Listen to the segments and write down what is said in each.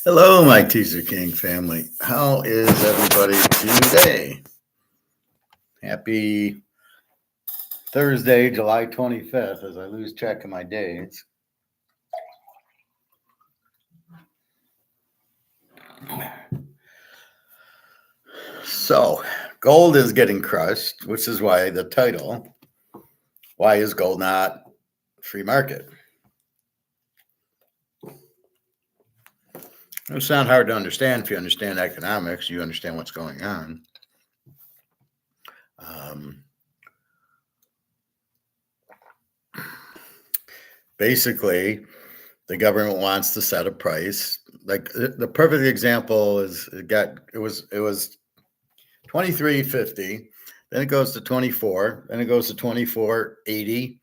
Hello, my Teaserking family. How is everybody today? Happy Thursday, July 25th, as I lose track of my days. So, gold is getting crushed, which is why the title, Why is Gold Not Free Market? It's not hard to understand if you understand economics, you understand what's going on. Basically, the government wants to set a price. Like the perfect example is it was $23.50, then it goes to 24, then it goes to 24.80,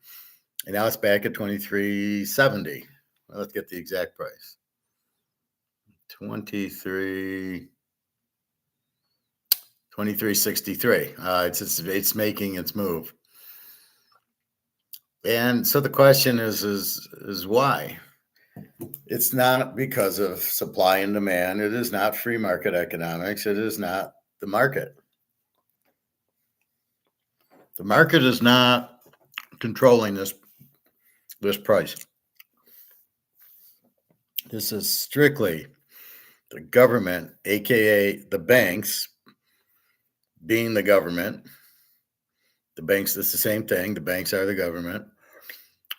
and now it's back at 23.70. Well, let's get the exact price. 23.63. It's making its move. And so the question is why? It's not because of supply and demand. It is not free market economics. It is not the market. The market is not controlling this price. This is strictly the government, aka the banks, being the government. The banks, it's the same thing. The banks are the government,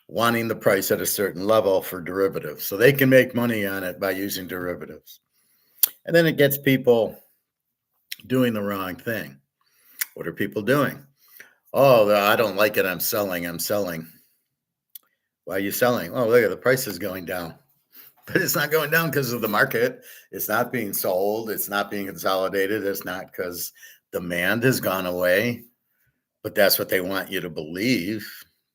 wanting the price at a certain level for derivatives. So they can make money on it by using derivatives. And then it gets people doing the wrong thing. What are people doing? Oh, I don't like it. I'm selling. Why are you selling? Oh, look at the price is going down. But it's not going down because of the market. It's not being sold. It's not being consolidated. It's not because demand has gone away. But that's what they want you to believe.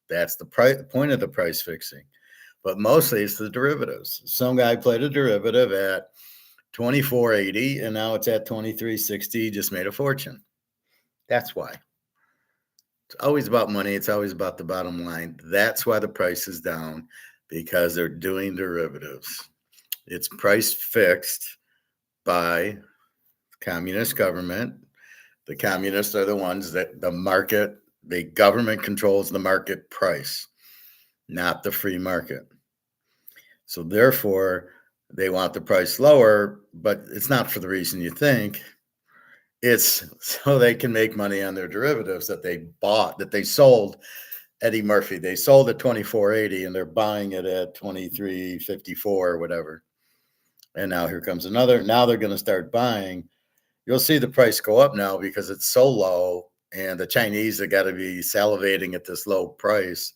That's the point of the price fixing. But mostly it's the derivatives. Some guy played a derivative at 24.80 and now it's at 23.60. Just made a fortune. That's why. It's always about money. It's always about the bottom line. That's why the price is down, because they're doing derivatives. It's price fixed by communist government. The communists are the ones that the government controls the market price, not the free market. So therefore, they want the price lower, but it's not for the reason you think. It's so they can make money on their derivatives that they sold Eddie Murphy. They sold at 24.80 and they're buying it at 23.54 or whatever. And now here comes another. Now they're going to start buying. You'll see the price go up now because it's so low, and the Chinese have got to be salivating at this low price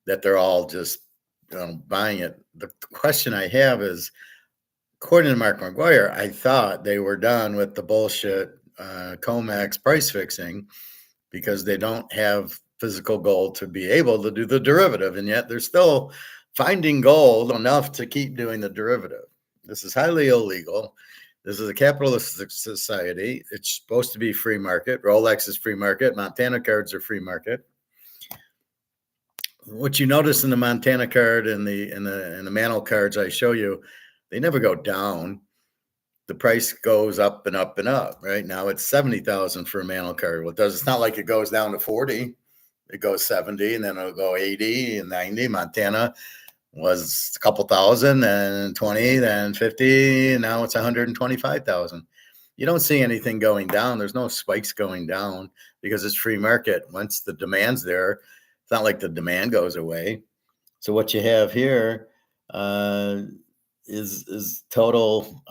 that they're all just buying it. The question I have is, according to Mark McGuire, I thought they were done with the bullshit COMEX price fixing because they don't have physical gold to be able to do the derivative, and yet they're still finding gold enough to keep doing the derivative. This is highly illegal. This is a capitalistic society. It's supposed to be free market. Rolex is free market. Montana cards are free market. What you notice in the Montana card and the Mantle cards I show you, they never go down. The price goes up and up and up. Right now it's 70,000 for a Mantle card. Well, it's not like it goes down to 40. It goes 70, and then it'll go 80 and 90. Montana was a couple thousand, then 20, then 50, and now it's 125,000. You don't see anything going down. There's no spikes going down because it's free market. Once the demand's there, it's not like the demand goes away. So what you have here is total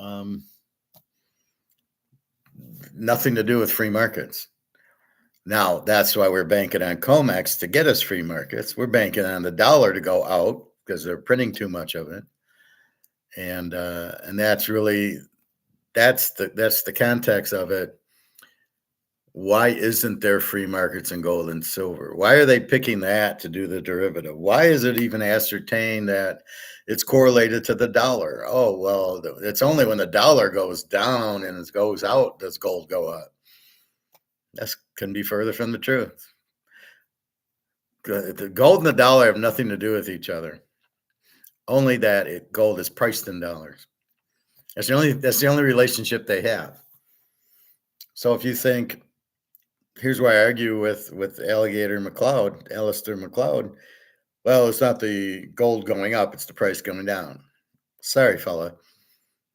nothing to do with free markets. Now, that's why we're banking on COMEX to get us free markets. We're banking on the dollar to go out because they're printing too much of it. And that's really, that's the context of it. Why isn't there free markets in gold and silver? Why are they picking that to do the derivative? Why is it even ascertained that it's correlated to the dollar? Oh, well, it's only when the dollar goes down and it goes out does gold go up. That couldn't be further from the truth. The gold and the dollar have nothing to do with each other. Only that gold is priced in dollars. That's the only relationship they have. So if you think, here's why I argue with Alistair McLeod. Well, it's not the gold going up; it's the price going down. Sorry, fella.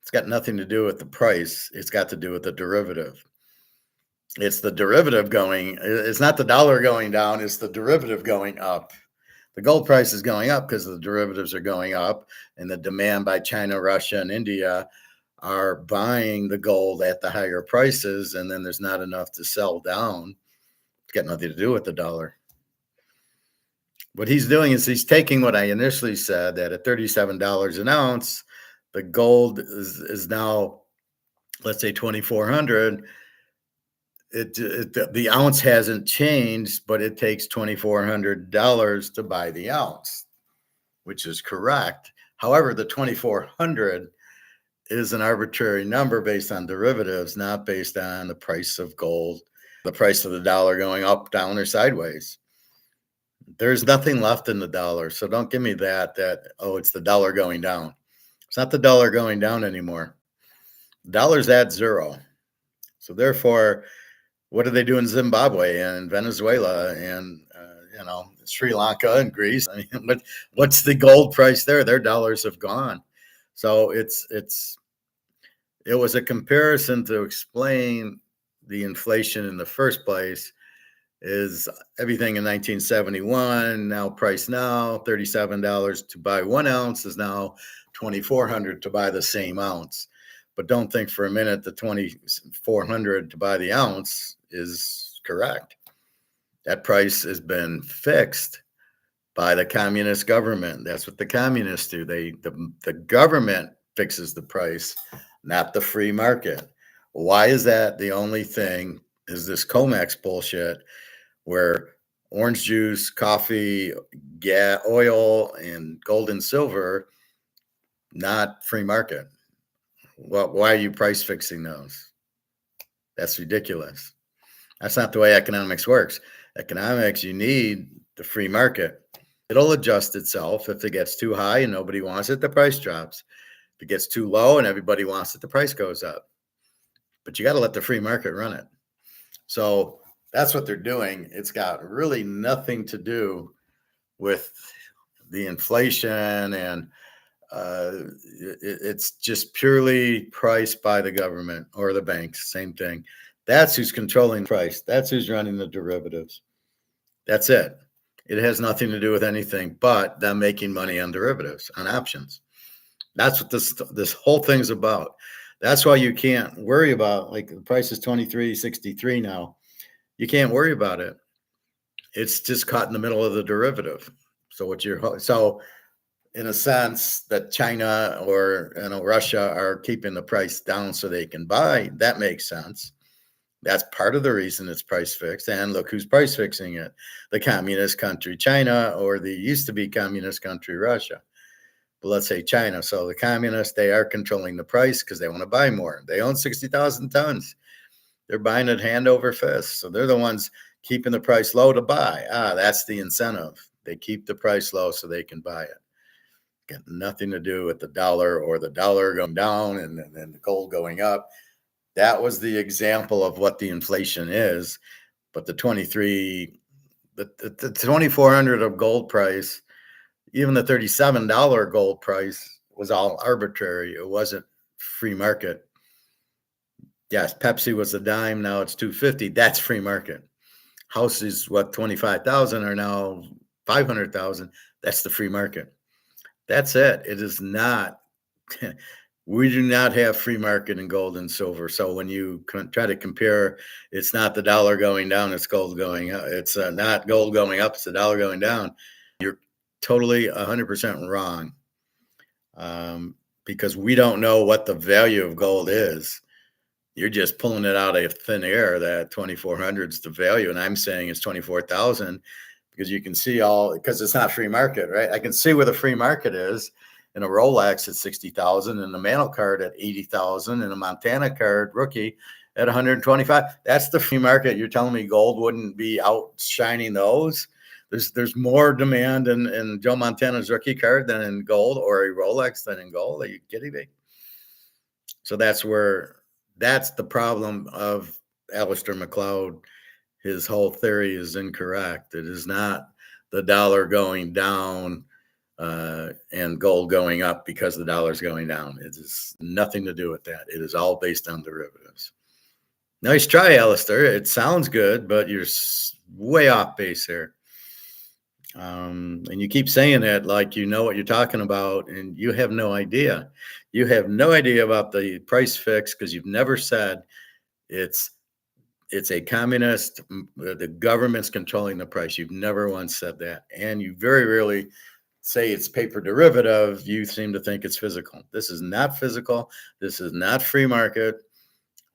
It's got nothing to do with the price. It's got to do with the derivative. It's the derivative going. It's not the dollar going down. It's the derivative going up. The gold price is going up because the derivatives are going up, and the demand by China, Russia, and India are buying the gold at the higher prices, and then there's not enough to sell down. It's got nothing to do with the dollar. What he's doing is he's taking what I initially said, that at $37 an ounce, the gold is now, let's say, 2,400. The ounce hasn't changed, but it takes $2,400 to buy the ounce, which is correct. However, the 2,400 is an arbitrary number based on derivatives, not based on the price of gold, the price of the dollar going up, down, or sideways. There's nothing left in the dollar. So don't give me that, oh, it's the dollar going down. It's not the dollar going down anymore. The dollar's at zero. So therefore, what do they do in Zimbabwe and Venezuela and Sri Lanka and Greece? I mean, what's the gold price there? Their dollars have gone. So it was a comparison to explain the inflation in the first place. Is everything in 1971 now price now $37 to buy 1 ounce is now $2,400 to buy the same ounce. But don't think for a minute the $2,400 to buy the ounce is correct. That price has been fixed by the communist government. That's what the communists do. The government fixes the price, not the free market. Why is that the only thing? Is this COMEX bullshit where orange juice, coffee, gas, oil, and gold and silver, not free market? Well, why are you price fixing those? That's ridiculous. That's not the way economics works. Economics, you need the free market. It'll adjust itself. If it gets too high and nobody wants it, the price drops. If it gets too low and everybody wants it, the price goes up. But you got to let the free market run it. So that's what they're doing. It's got really nothing to do with the inflation, and it's just purely priced by the government or the banks. Same thing. That's who's controlling the price. That's who's running the derivatives. That's it. It has nothing to do with anything but them making money on derivatives, on options. That's what this whole thing's about. That's why you can't worry about, like, the price is $23.63 now. You can't worry about it. It's just caught in the middle of the derivative. So in a sense that China or Russia are keeping the price down so they can buy, that makes sense. That's part of the reason it's price fixed. And look who's price fixing it: the communist country China, or the used to be communist country Russia. But let's say China. So the communists, they are controlling the price because they want to buy more. They own 60,000 tons. They're buying it hand over fist. So they're the ones keeping the price low to buy. That's the incentive. They keep the price low so they can buy it. Got nothing to do with the dollar or the dollar going down and the gold going up. That was the example of what the inflation is. But the 2,400 of gold price, even the $37 gold price, was all arbitrary. It wasn't free market. Yes, Pepsi was a dime. Now it's $2.50. That's free market. Houses, 25,000 are now 500,000. That's the free market. That's it. It is not. We do not have free market in gold and silver. So when you try to compare, it's not the dollar going down, it's gold going up. It's not gold going up, it's the dollar going down. You're totally 100% wrong, because we don't know what the value of gold is. You're just pulling it out of thin air that 2,400 is the value. And I'm saying it's 24,000 because you can see because it's not free market, right? I can see where the free market is. In a Rolex at 60,000, and a Mantle card at 80,000, and a Montana card rookie at 125. That's the free market. You're telling me gold wouldn't be outshining those? There's more demand in Joe Montana's rookie card than in gold, or a Rolex than in gold. Are you kidding me? So that's the problem of Alistair McLeod. His whole theory is incorrect. It is not the dollar going down and gold going up because the dollar's going down. It has nothing to do with that. It is all based on derivatives. Nice try, Alistair. It sounds good, but you're way off base here. And you keep saying that like you know what you're talking about, and you have no idea. You have no idea about the price fix because you've never said it's a communist. The government's controlling the price. You've never once said that, and you very rarely say it's paper derivative. You seem to think it's physical. This is not physical. This is not free market.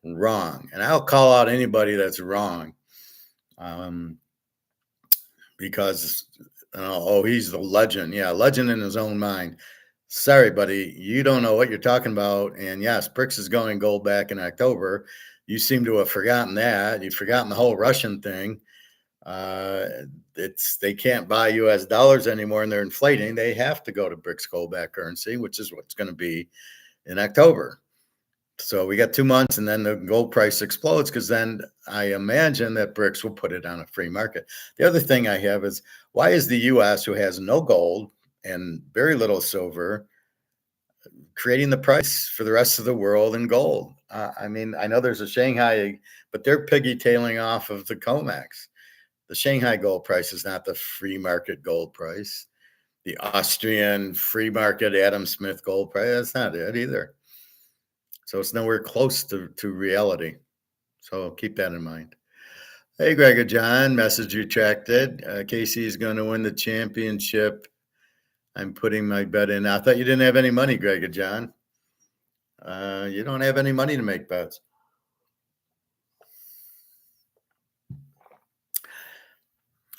Wrong, and I'll call out anybody that's wrong. Because oh, he's the legend. Yeah, legend in his own mind. Sorry, buddy, you don't know what you're talking about. And yes, BRICS is going gold back in October. You seem to have forgotten that. You've forgotten the whole Russian thing. They can't buy U.S. dollars anymore, and they're inflating. They have to go to BRICS gold back currency, which is what's going to be in October. So we got 2 months, and then the gold price explodes because then I imagine that BRICS will put it on a free market. The other thing I have is, why is the U.S., who has no gold and very little silver, creating the price for the rest of the world in gold? I mean, I know there's a Shanghai, but they're piggy-tailing off of the COMEX. The Shanghai gold price is not the free market gold price. The Austrian free market Adam Smith gold price, that's not it either. So it's nowhere close to reality. So keep that in mind. Hey, Gregor John, message retracted. Casey is going to win the championship. I'm putting my bet in. I thought you didn't have any money, Gregor John. You don't have any money to make bets.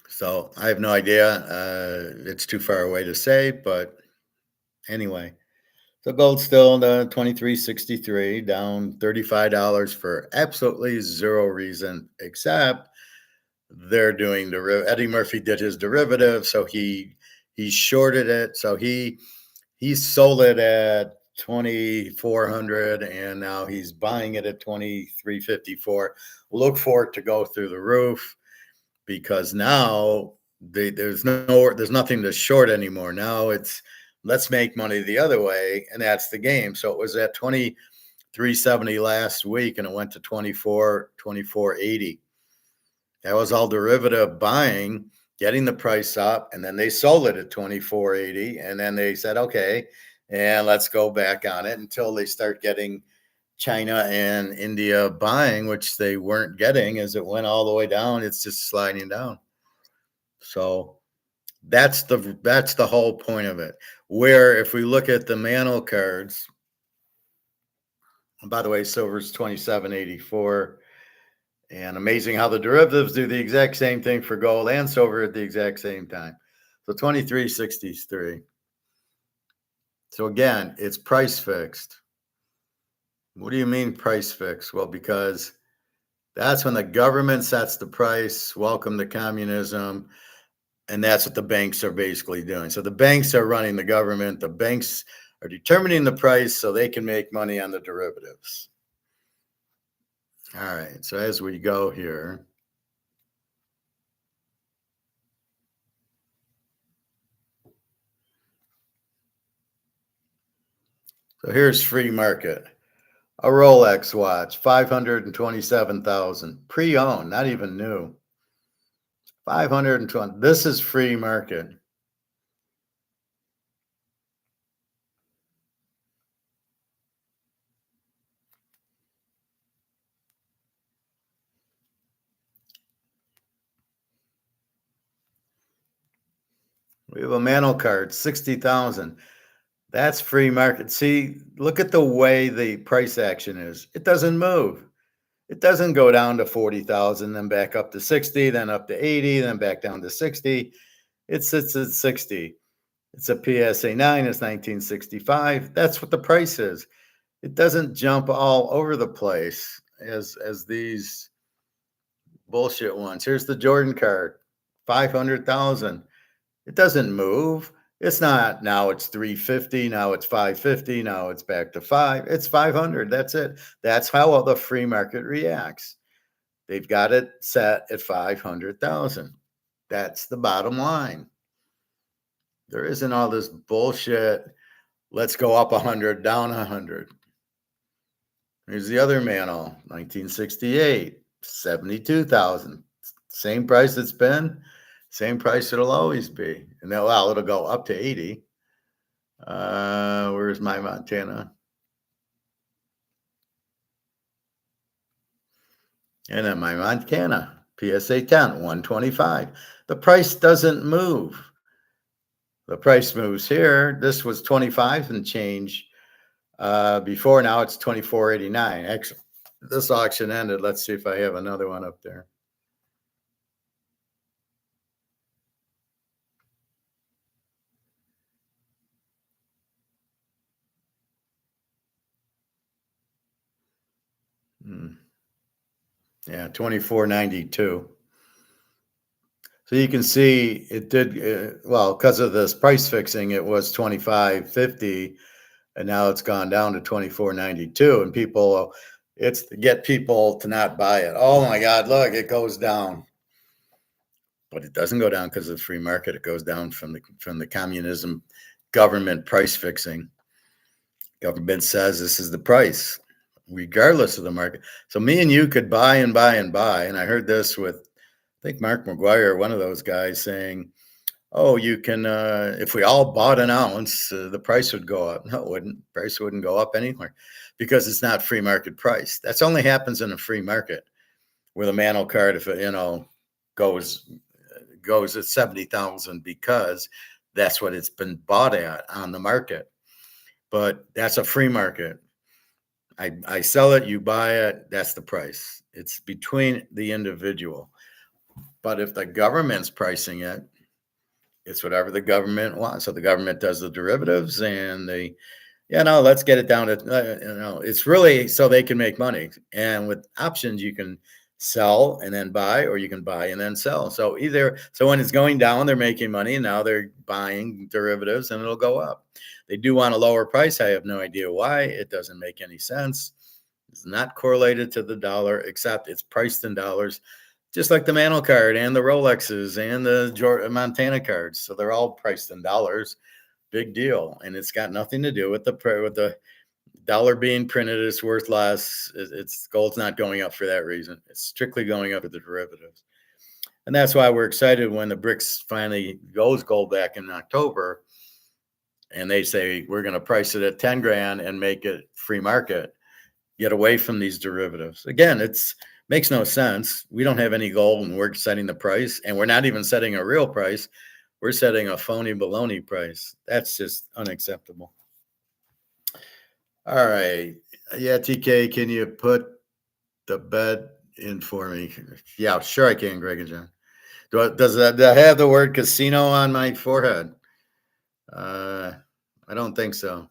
So I have no idea. It's too far away to say, but anyway. So gold still the 23.63, down $35 for absolutely zero reason, except they're doing Eddie Murphy did his derivative, so he shorted it. So he sold it at 2,400, and now he's buying it at 23.54. Look for it to go through the roof because now there's nothing to short anymore. Now it's let's make money the other way, and that's the game. So it was at 23.70 last week, and it went to 24.80. That was all derivative buying, getting the price up, and then they sold it at 24.80, and then they said, okay, and let's go back on it until they start getting China and India buying, which they weren't getting as it went all the way down. It's just sliding down. So that's the whole point of it. Where if we look at the Mantle cards, and by the way, silver's 27.84, and amazing how the derivatives do the exact same thing for gold and silver at the exact same time. So 23.63. So again, it's price fixed. What do you mean price fixed? Well, because that's when the government sets the price. Welcome to communism. And that's what the banks are basically doing. So the banks are running the government. The banks are determining the price so they can make money on the derivatives. All right. So as we go here. So here's free market. A Rolex watch, 527,000. Pre-owned, not even new. 520. This is free market. We have a Mantle card, 60,000. That's free market. See, look at the way the price action is. It doesn't move. It doesn't go down to 40,000, then back up to 60, then up to 80, then back down to 60. It sits at 60. It's a PSA 9, it's 1965. That's what the price is. It doesn't jump all over the place as these bullshit ones. Here's the Jordan card, 500,000. It doesn't move. It's not now it's 350, now it's 550, now it's back to 5. It's 500. That's it. That's how the free market reacts. They've got it set at 500,000. That's the bottom line. There isn't all this bullshit. Let's go up 100, down 100. Here's the other mantle, 1968, 72,000. Same price it's been, same price it'll always be. And then, well, it'll go up to 80. Where's my Montana? And then my Montana, PSA 10, 125. The price doesn't move. The price moves here. This was 25 and change before. Now it's 24.89. Excellent. This auction ended. Let's see if I have another one up there. Yeah, 24.92. So you can see it did well because of this price fixing. It was 25.50, and now it's gone down to 24.92. And people, it's to get people to not buy it. Oh my God, look, it goes down, but it doesn't go down because of the free market. It goes down from the communism government price fixing. Government says this is the price, regardless of the market. So me and you could buy and buy and buy. And I heard this with, I think Mark McGuire, one of those guys, saying, "Oh, you can if we all bought an ounce, the price would go up." No, it wouldn't. Price wouldn't go up anywhere because it's not free market price. That's only happens in a free market where the mantle card, if it, goes at 70,000 because that's what it's been bought at on the market. But that's a free market. I sell it, you buy it, that's the price. It's between the individual. But if the government's pricing it, it's whatever the government wants. So the government does the derivatives and they, let's get it down to, it's really so they can make money. And with options, you can sell and then buy, or you can buy and then sell. So when it's going down, they're making money, and now they're buying derivatives and it'll go up. They do want a lower price. I have no idea why. It doesn't make any sense. It's not correlated to the dollar, except it's priced in dollars, just like the mantle card and the Rolexes and the Montana cards. So they're all priced in dollars. Big deal. And it's got nothing to do with the dollar being printed. It's worth less. It's gold's not going up for that reason. It's strictly going up for the derivatives. And that's why we're excited when the BRICS finally goes gold back in October. And they say, we're going to price it at 10 grand and make it free market, get away from these derivatives. Again, it's makes no sense. We don't have any gold and we're setting the price, and we're not even setting a real price. We're setting a phony baloney price. That's just unacceptable. All right. Yeah, TK, can you put the bet in for me? Yeah, sure I can, Greg and John. Do I have the word casino on my forehead? I don't think so.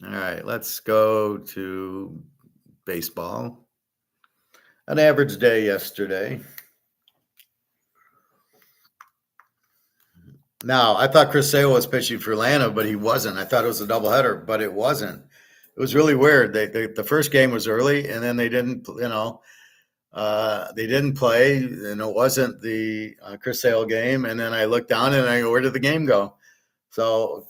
All right, let's go to baseball. An average day yesterday. Now, I thought Chris Sale was pitching for Atlanta, but he wasn't. I thought it was a doubleheader, but it wasn't. It was really weird. The first game was early, and then they didn't, they didn't play, and it wasn't the Chris Sale game. And then I looked down and I go, where did the game go? So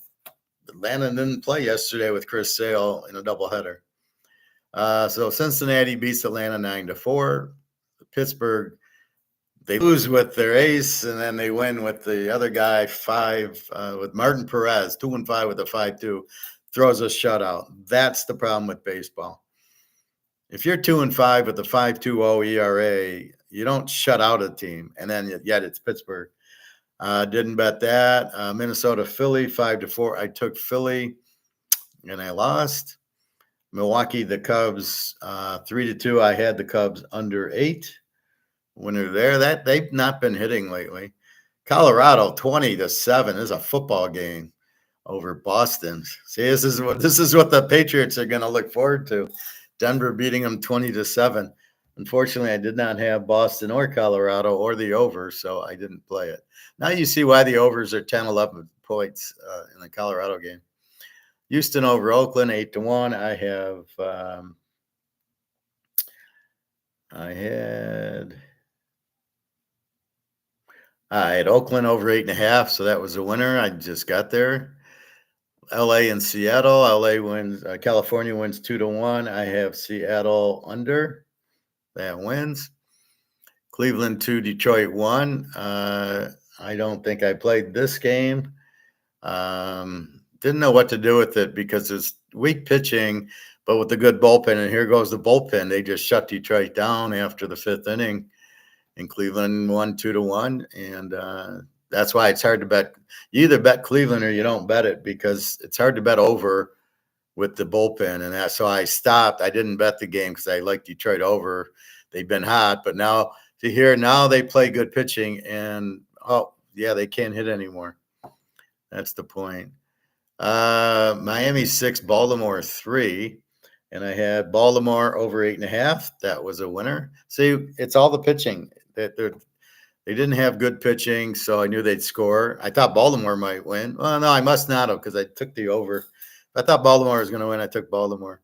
Atlanta didn't play yesterday with Chris Sale in a doubleheader. So Cincinnati beats Atlanta 9-4. Pittsburgh, they lose with their ace, and then they win with the other guy 5 with Martin Perez, 2-5 with a 5-2, throws a shutout. That's the problem with baseball. If you're 2-5 with a 5.20 ERA, you don't shut out a team. And then yet it's Pittsburgh. Didn't bet that. Minnesota, Philly, 5-4. I took Philly, and I lost. Milwaukee, the Cubs, 3-2. I had the Cubs under 8. Winner there. That they've not been hitting lately. Colorado, 20-7 is a football game over Boston. See, this is what the Patriots are going to look forward to. Denver beating them 20-7. Unfortunately, I did not have Boston or Colorado or the over, so I didn't play it. Now you see why the overs are 10, 11 points in the Colorado game. Houston over Oakland, 8-1. I had Oakland over 8.5, so that was a winner. I just got there. LA and Seattle. LA wins. California wins 2-1. I have Seattle under. That wins. Cleveland 2, Detroit 1. I don't think I played this game. Didn't know what to do with it because it's weak pitching, but with the good bullpen. And here goes the bullpen. They just shut Detroit down after the 5th inning, and Cleveland won 2-1. And that's why it's hard to bet. You either bet Cleveland or you don't bet it, because it's hard to bet over with the bullpen. And so I stopped. I didn't bet the game because I like Detroit over. They've been hot, but now they play good pitching, and they can't hit anymore. That's the point. Miami 6, Baltimore 3, and I had Baltimore over 8.5. That was a winner. See, it's all the pitching. They didn't have good pitching, so I knew they'd score. I thought Baltimore might win. Well, no, I must not have, because I took the over. I thought Baltimore was going to win. I took Baltimore.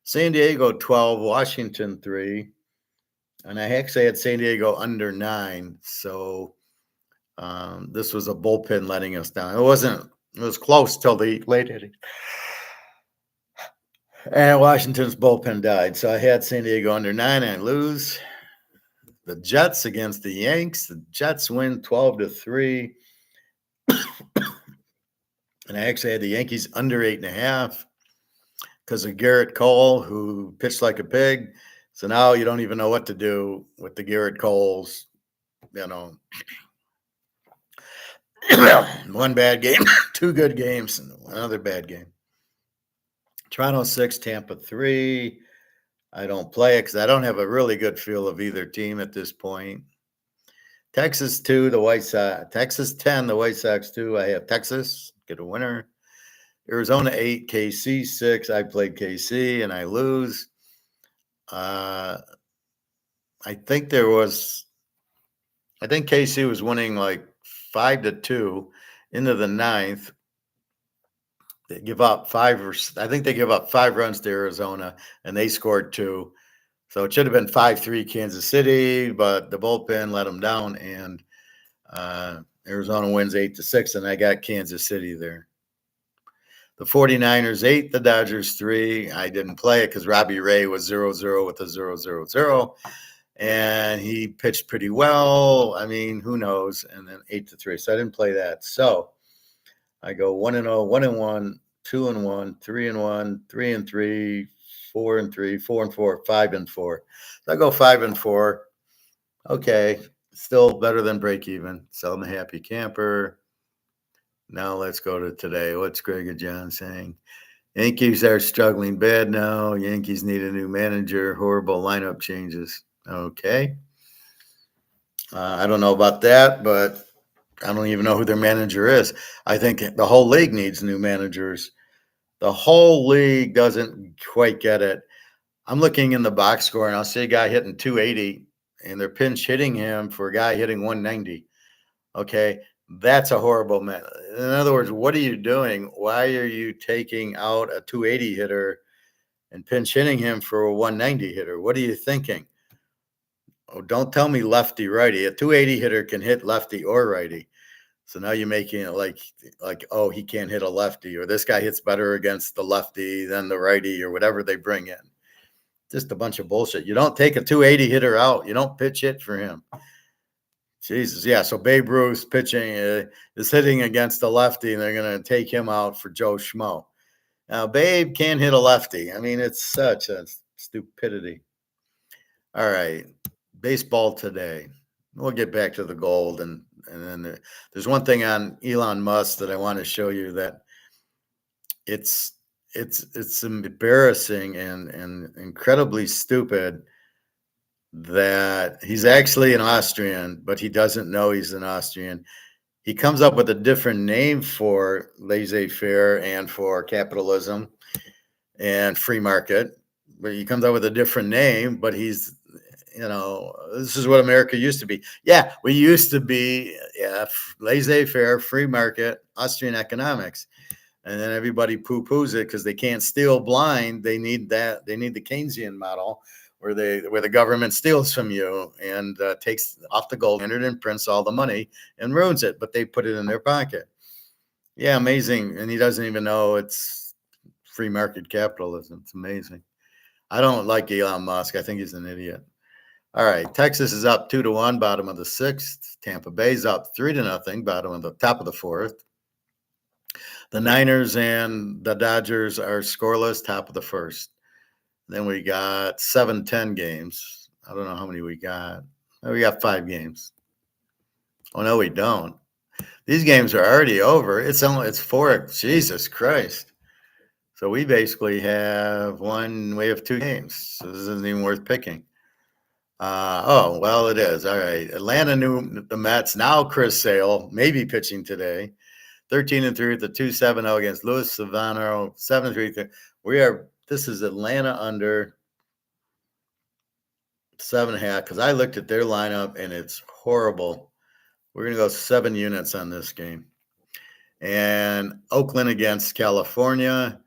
San Diego 12, Washington 3. And I actually had San Diego under 9. So this was a bullpen letting us down. It was close till the late inning. And Washington's bullpen died. So I had San Diego under 9, and I lose. The Jets against the Yanks. The Jets win 12-3. And I actually had the Yankees under 8.5 because of Garrett Cole, who pitched like a pig. So now you don't even know what to do with the Garrett Coles. One bad game, 2 good games, and another bad game. Toronto 6, Tampa 3. I don't play it because I don't have a really good feel of either team at this point. Texas 2, the White Sox. Texas 10, the White Sox 2. I have Texas, get a winner. Arizona 8, KC 6. I played KC, and I lose. I think KC was winning like 5-2 into the 9th. They give up 5 runs to Arizona, and they scored 2. So it should have been 5-3 Kansas City, but the bullpen let them down, and Arizona wins 8-6, and I got Kansas City there. The 49ers 8, the Dodgers 3. I didn't play it because Robbie Ray was 0-0 with a 0-0-0, and he pitched pretty well. I mean, who knows? And then 8-3. So I didn't play that. So I go 1-0, 1-1, 2-1, 3-1, 3-3, 4-3, 4-4, 5-4. So I go 5-4. Okay, still better than break even. So I'm a happy camper. Now let's go to today. What's Greg and John saying? Yankees are struggling bad now. Yankees need a new manager. Horrible lineup changes. Okay. I don't know about that, but I don't even know who their manager is. I think the whole league needs new managers. The whole league doesn't quite get it. I'm looking in the box score, and I'll see a guy hitting 280, and they're pinch hitting him for a guy hitting 190. Okay. That's a horrible man. In other words, what are you doing? Why are you taking out a 280 hitter and pinch hitting him for a 190 hitter? What are you thinking? Oh, don't tell me lefty righty. A 280 hitter can hit lefty or righty. So now you're making it like, oh, he can't hit a lefty, or this guy hits better against the lefty than the righty, or whatever they bring in. Just a bunch of bullshit. You don't take a 280 hitter out. You don't pitch hit for him. Jesus, yeah. So Babe Ruth pitching is hitting against the lefty, and they're going to take him out for Joe Schmo. Now, Babe can't hit a lefty. I mean, it's such a stupidity. All right, baseball today. We'll get back to the gold, and then there's one thing on Elon Musk that I want to show you that it's embarrassing and incredibly stupid that he's actually an Austrian, but he doesn't know he's an Austrian. He comes up with a different name for laissez-faire and for capitalism and free market, but he comes up with a different name, but he's This is what America used to be. Yeah, we used to be laissez-faire, free market, Austrian economics. And then everybody poo-poos it because they can't steal blind. They need that. They need the Keynesian model where the government steals from you and takes off the gold standard and prints all the money and ruins it, but they put it in their pocket. Yeah, amazing. And he doesn't even know it's free market capitalism. It's amazing. I don't like Elon Musk. I think he's an idiot. All right, Texas is up 2-1, bottom of the sixth. Tampa Bay's up 3-0, bottom of the top of the fourth. The Niners and the Dodgers are scoreless, top of the first. Then we got 7-10 games. I don't know how many we got. We got 5 games. Oh no, we don't. These games are already over. It's 4. Jesus Christ. So we basically have we have 2 games. So this isn't even worth picking. Well, it is. All right. Atlanta knew the Mets. Now Chris Sale, maybe pitching today. 13-3 with the 2.70 against Louis Savano. 7-3. This is Atlanta under 7.5 because I looked at their lineup and it's horrible. We're going to go 7 units on this game. And Oakland against California.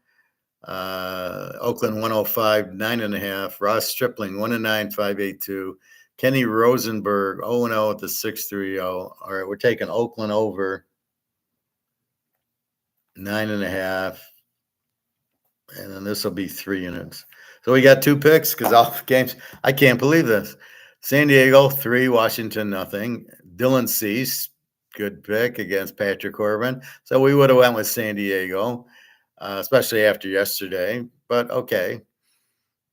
Oakland 105, 9.5. Ross Stripling 1-9, 5.82. Kenny Rosenberg 0-0 at the 6.30. All right, we're taking Oakland over 9.5. And then this will be 3 units. So we got 2 picks because all games. I can't believe this. San Diego 3, Washington nothing. Dylan Cease, good pick against Patrick Corbin. So we would have went with San Diego, especially after yesterday. But okay.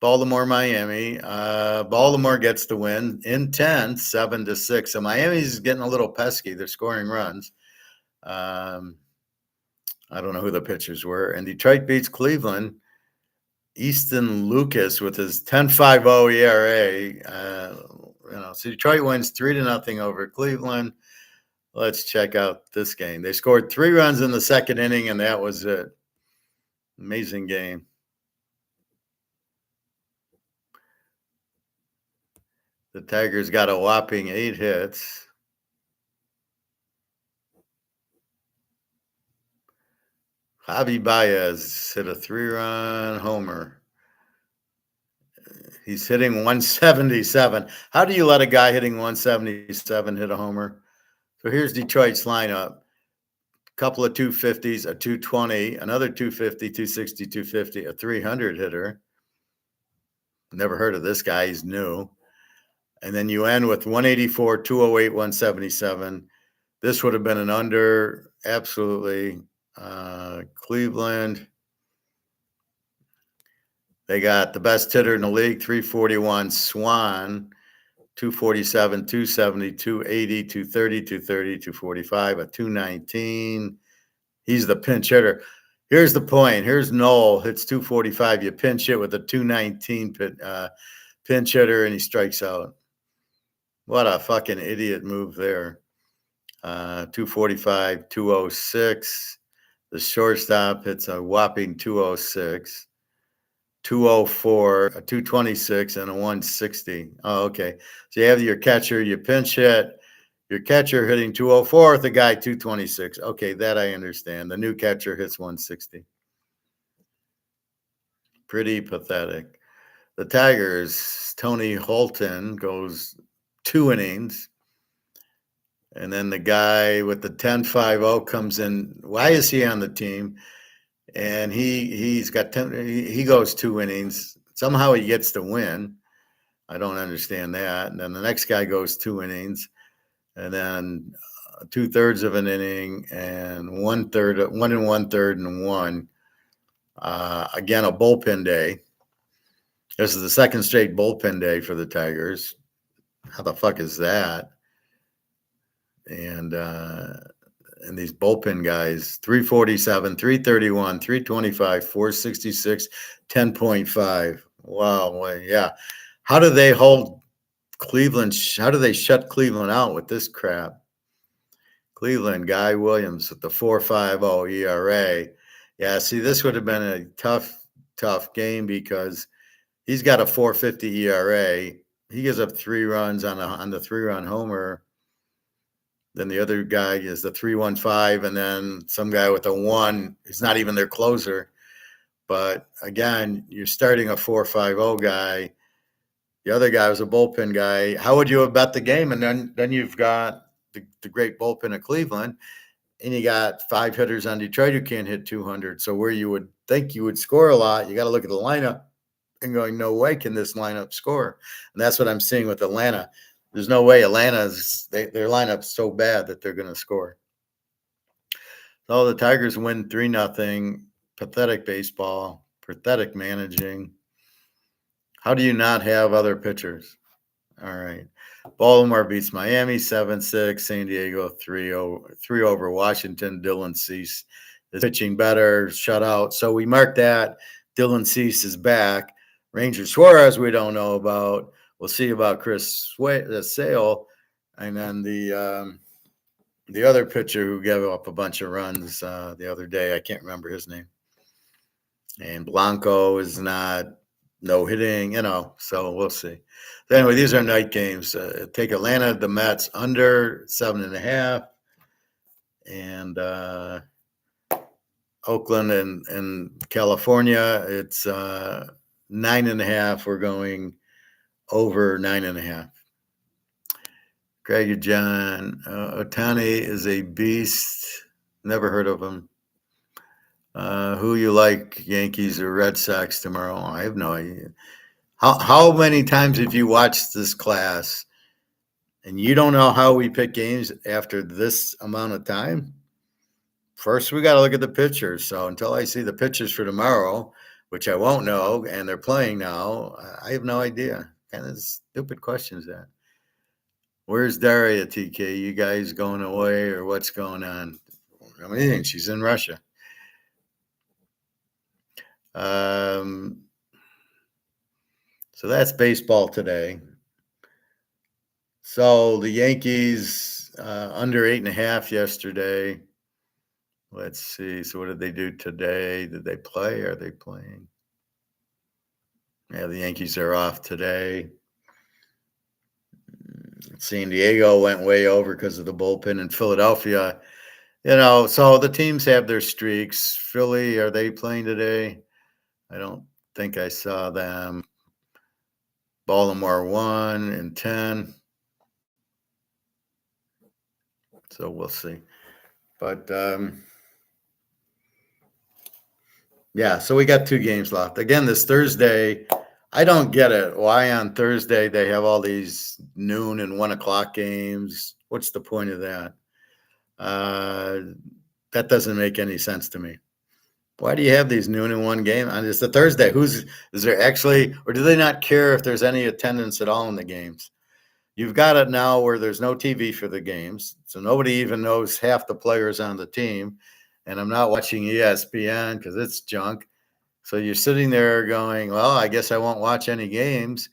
Baltimore, Miami. Baltimore gets the win in 10, 7-6. So Miami's getting a little pesky. They're scoring runs. I don't know who the pitchers were. And Detroit beats Cleveland. Easton Lucas with his 10.50 ERA. So Detroit wins 3-0 over Cleveland. Let's check out this game. They scored 3 runs in the second inning, and that was it. Amazing game. The Tigers got a whopping 8 hits. Javi Baez hit a 3-run homer. He's hitting 177. How do you let a guy hitting 177 hit a homer? So here's Detroit's lineup. A couple of 250s, a 220, another 250, 260, 250, a 300 hitter. Never heard of this guy. He's new. And then you end with 184, 208, 177. This would have been an under, absolutely. Cleveland. They got the best hitter in the league, 341, Swan, 247, 270, 280, 230, 230, 245, a 219. He's the pinch hitter. Here's the point. Here's Noel. Hits 245. You pinch hit with a 219 pinch hitter, and he strikes out. What a fucking idiot move there. 245, 206. The shortstop hits a whopping 206. 204, a 226, and a 160. Oh, okay. So you have your catcher, you pinch hit, your catcher hitting 204 with the guy 226. Okay, that I understand. The new catcher hits 160. Pretty pathetic. The Tigers, Tony Holton goes 2 innings. And then the guy with the 10.50 comes in. Why is he on the team? And he goes 2 innings. Somehow he gets the win. I don't understand that. And then the next guy goes 2 innings, and then 2/3 of an inning, and 1/3, 1 1/3, and 1. Again, a bullpen day. This is the second straight bullpen day for the Tigers. How the fuck is that? And these bullpen guys, 347, 331, 325, 466, 10.5. Wow. Well, yeah. How do they hold Cleveland? How do they shut Cleveland out with this crap? Cleveland, Guy Williams with the 4.50 ERA. Yeah, see, this would have been a tough game because he's got a 4.50 ERA. he gives up 3 runs on the 3-run homer. Then the other guy is the 3-1-5, and then some guy with a 1 is not even their closer. But again, you're starting a 4-5-0 guy. The other guy was a bullpen guy. How would you have bet the game? And then you've got the great bullpen of Cleveland, and you got 5 hitters on Detroit who can't hit 200. So where you would think you would score a lot, you got to look at the lineup and going, no way can this lineup score. And that's what I'm seeing with Atlanta. There's no way their lineup's so bad that they're going to score. So the Tigers win 3-0. Pathetic baseball, pathetic managing. How do you not have other pitchers? All right. Baltimore beats Miami 7-6. San Diego 3 over Washington. Dylan Cease is pitching better. Shutout. So we mark that. Dylan Cease is back. Ranger Suarez we don't know about. We'll see about Chris Sale. And then the other pitcher who gave up a bunch of runs the other day, I can't remember his name. And Blanco is not no hitting, so we'll see. So anyway, these are night games. Take Atlanta, the Mets under 7.5, and Oakland and California, it's 9.5. We're going over 9.5. Greg John, Ohtani is a beast. Never heard of him. Who you like, Yankees or Red Sox tomorrow? I have no idea. How many times have you watched this class and you don't know how we pick games after this amount of time? First, we got to look at the pitchers. So until I see the pitchers for tomorrow, which I won't know, and they're playing now, I have no idea. Kind of stupid questions that. Where's Daria, TK? You guys going away or what's going on? I mean, she's in Russia. So that's baseball today. So the Yankees under 8.5 yesterday. Let's see. So what did they do today? Did they play? Are they playing? Yeah, the Yankees are off today. San Diego went way over because of the bullpen. In Philadelphia, so the teams have their streaks. Philly, are they playing today? I don't think I saw them. Baltimore 1-10. So we'll see. But yeah, so we got 2 games left. Again, this Thursday, I don't get it. Why on Thursday they have all these noon and 1:00 games? What's the point of that? That doesn't make any sense to me. Why do you have these noon and 1 game? And it's a Thursday. Is there actually, or do they not care if there's any attendance at all in the games? You've got it now where there's no TV for the games, so nobody even knows half the players on the team. And I'm not watching ESPN because it's junk. So you're sitting there going, well, I guess I won't watch any games.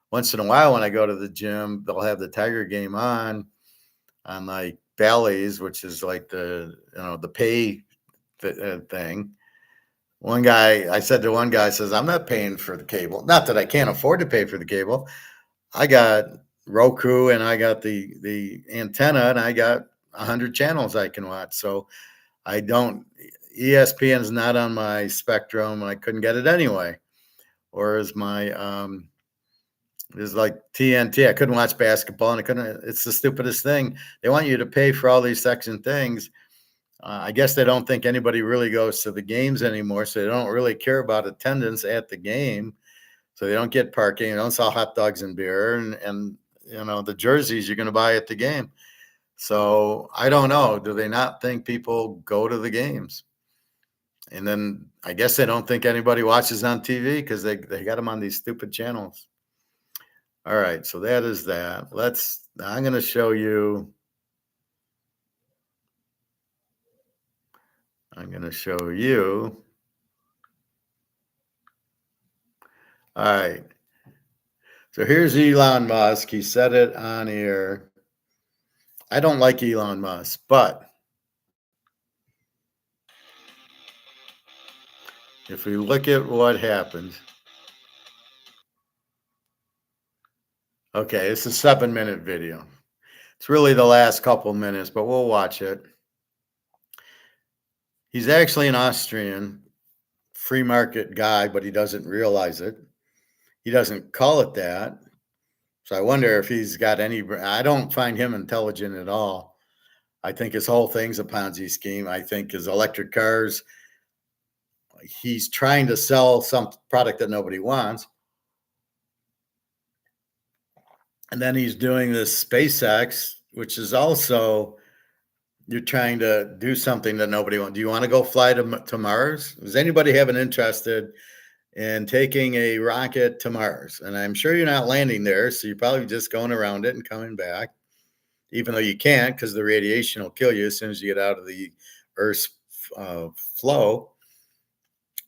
Once in a while when I go to the gym, they'll have the Tiger game on like Bally's, which is like the pay thing. I said to one guy, says, I'm not paying for the cable. Not that I can't afford to pay for the cable. I got Roku and I got the antenna and I got 100 channels I can watch. So I don't, ESPN's not on my spectrum. I couldn't get it anyway. Or is my, there's like TNT. I couldn't watch basketball and it's the stupidest thing. They want you to pay for all these section things. I guess they don't think anybody really goes to the games anymore. So they don't really care about attendance at the game. So they don't get parking. They don't sell hot dogs and beer and the jerseys you're going to buy at the game. So I don't know. Do they not think people go to the games? And then I guess they don't think anybody watches on TV because they got them on these stupid channels. All right. So that is that. I'm going to show you. All right. So here's Elon Musk. He said it on air. I don't like Elon Musk, but if we look at what happened, Okay, it's a 7-minute video. It's really the last couple minutes, but we'll watch it. He's actually an Austrian free market guy, but he doesn't realize it. He doesn't call it that. So I wonder if he's got any. I don't find him intelligent at all. I think his whole thing's a Ponzi scheme. I think his electric cars, he's trying to sell some product that nobody wants. And then he's doing this SpaceX, which is also, you're trying to do something that nobody wants. Do you want to go fly to Mars? Does anybody have an interested in taking a rocket to Mars? And I'm sure you're not landing there, so you're probably just going around it and coming back, even though you can't because the radiation will kill you as soon as you get out of the Earth's flow.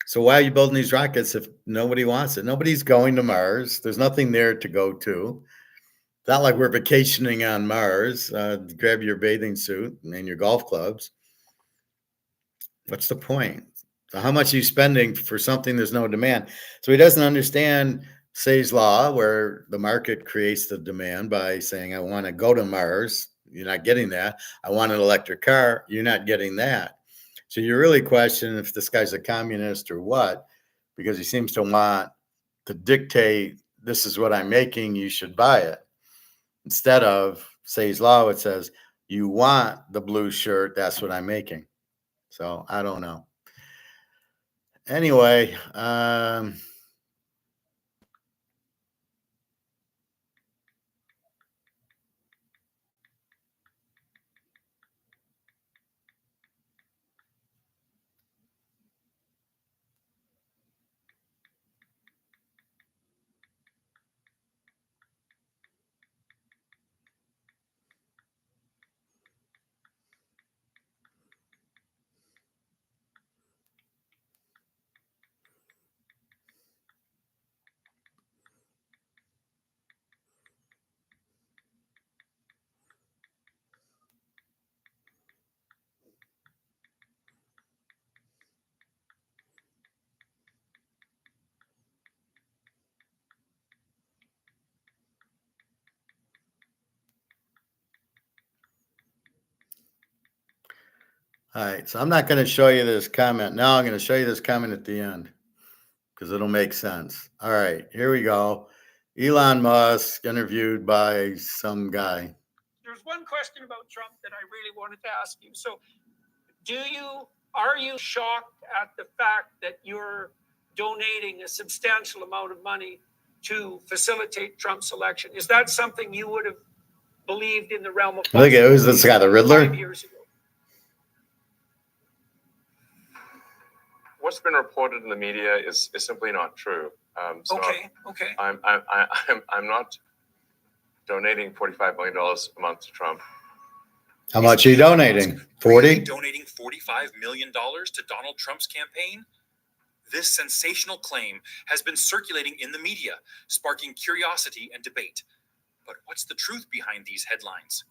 So why are you building these rockets if nobody wants it? Nobody's going to Mars. There's nothing there to go to. It's not like we're vacationing on Mars. Grab your bathing suit and your golf clubs. What's the point? So how much are you spending for something there's no demand? So he doesn't understand Say's law, where the market creates the demand by saying, I want to go to Mars. You're not getting that. I want an electric car. You're not getting that. So you really question if this guy's a communist or what, because he seems to want to dictate, this is what I'm making, you should buy it. Instead of Say's law, it says, you want the blue shirt, that's what I'm making. So I don't know. Anyway, all right, so I'm not going to show you this comment now. I'm going to show you this comment at the end because it'll make sense. All right, here we go. Elon Musk interviewed by some guy. There's one question about Trump that I really wanted to ask you. So, are you shocked at the fact that you're donating a substantial amount of money to facilitate Trump's election? Is that something you would have believed in the realm of Look at who's this guy, the Riddler? 5 years ago? What's been reported in the media is simply not true. Okay. I'm not donating $45 million a month to Trump. How much are you donating? 40? Donating $45 million to Donald Trump's campaign? This sensational claim has been circulating in the media, sparking curiosity and debate. But what's the truth behind these headlines?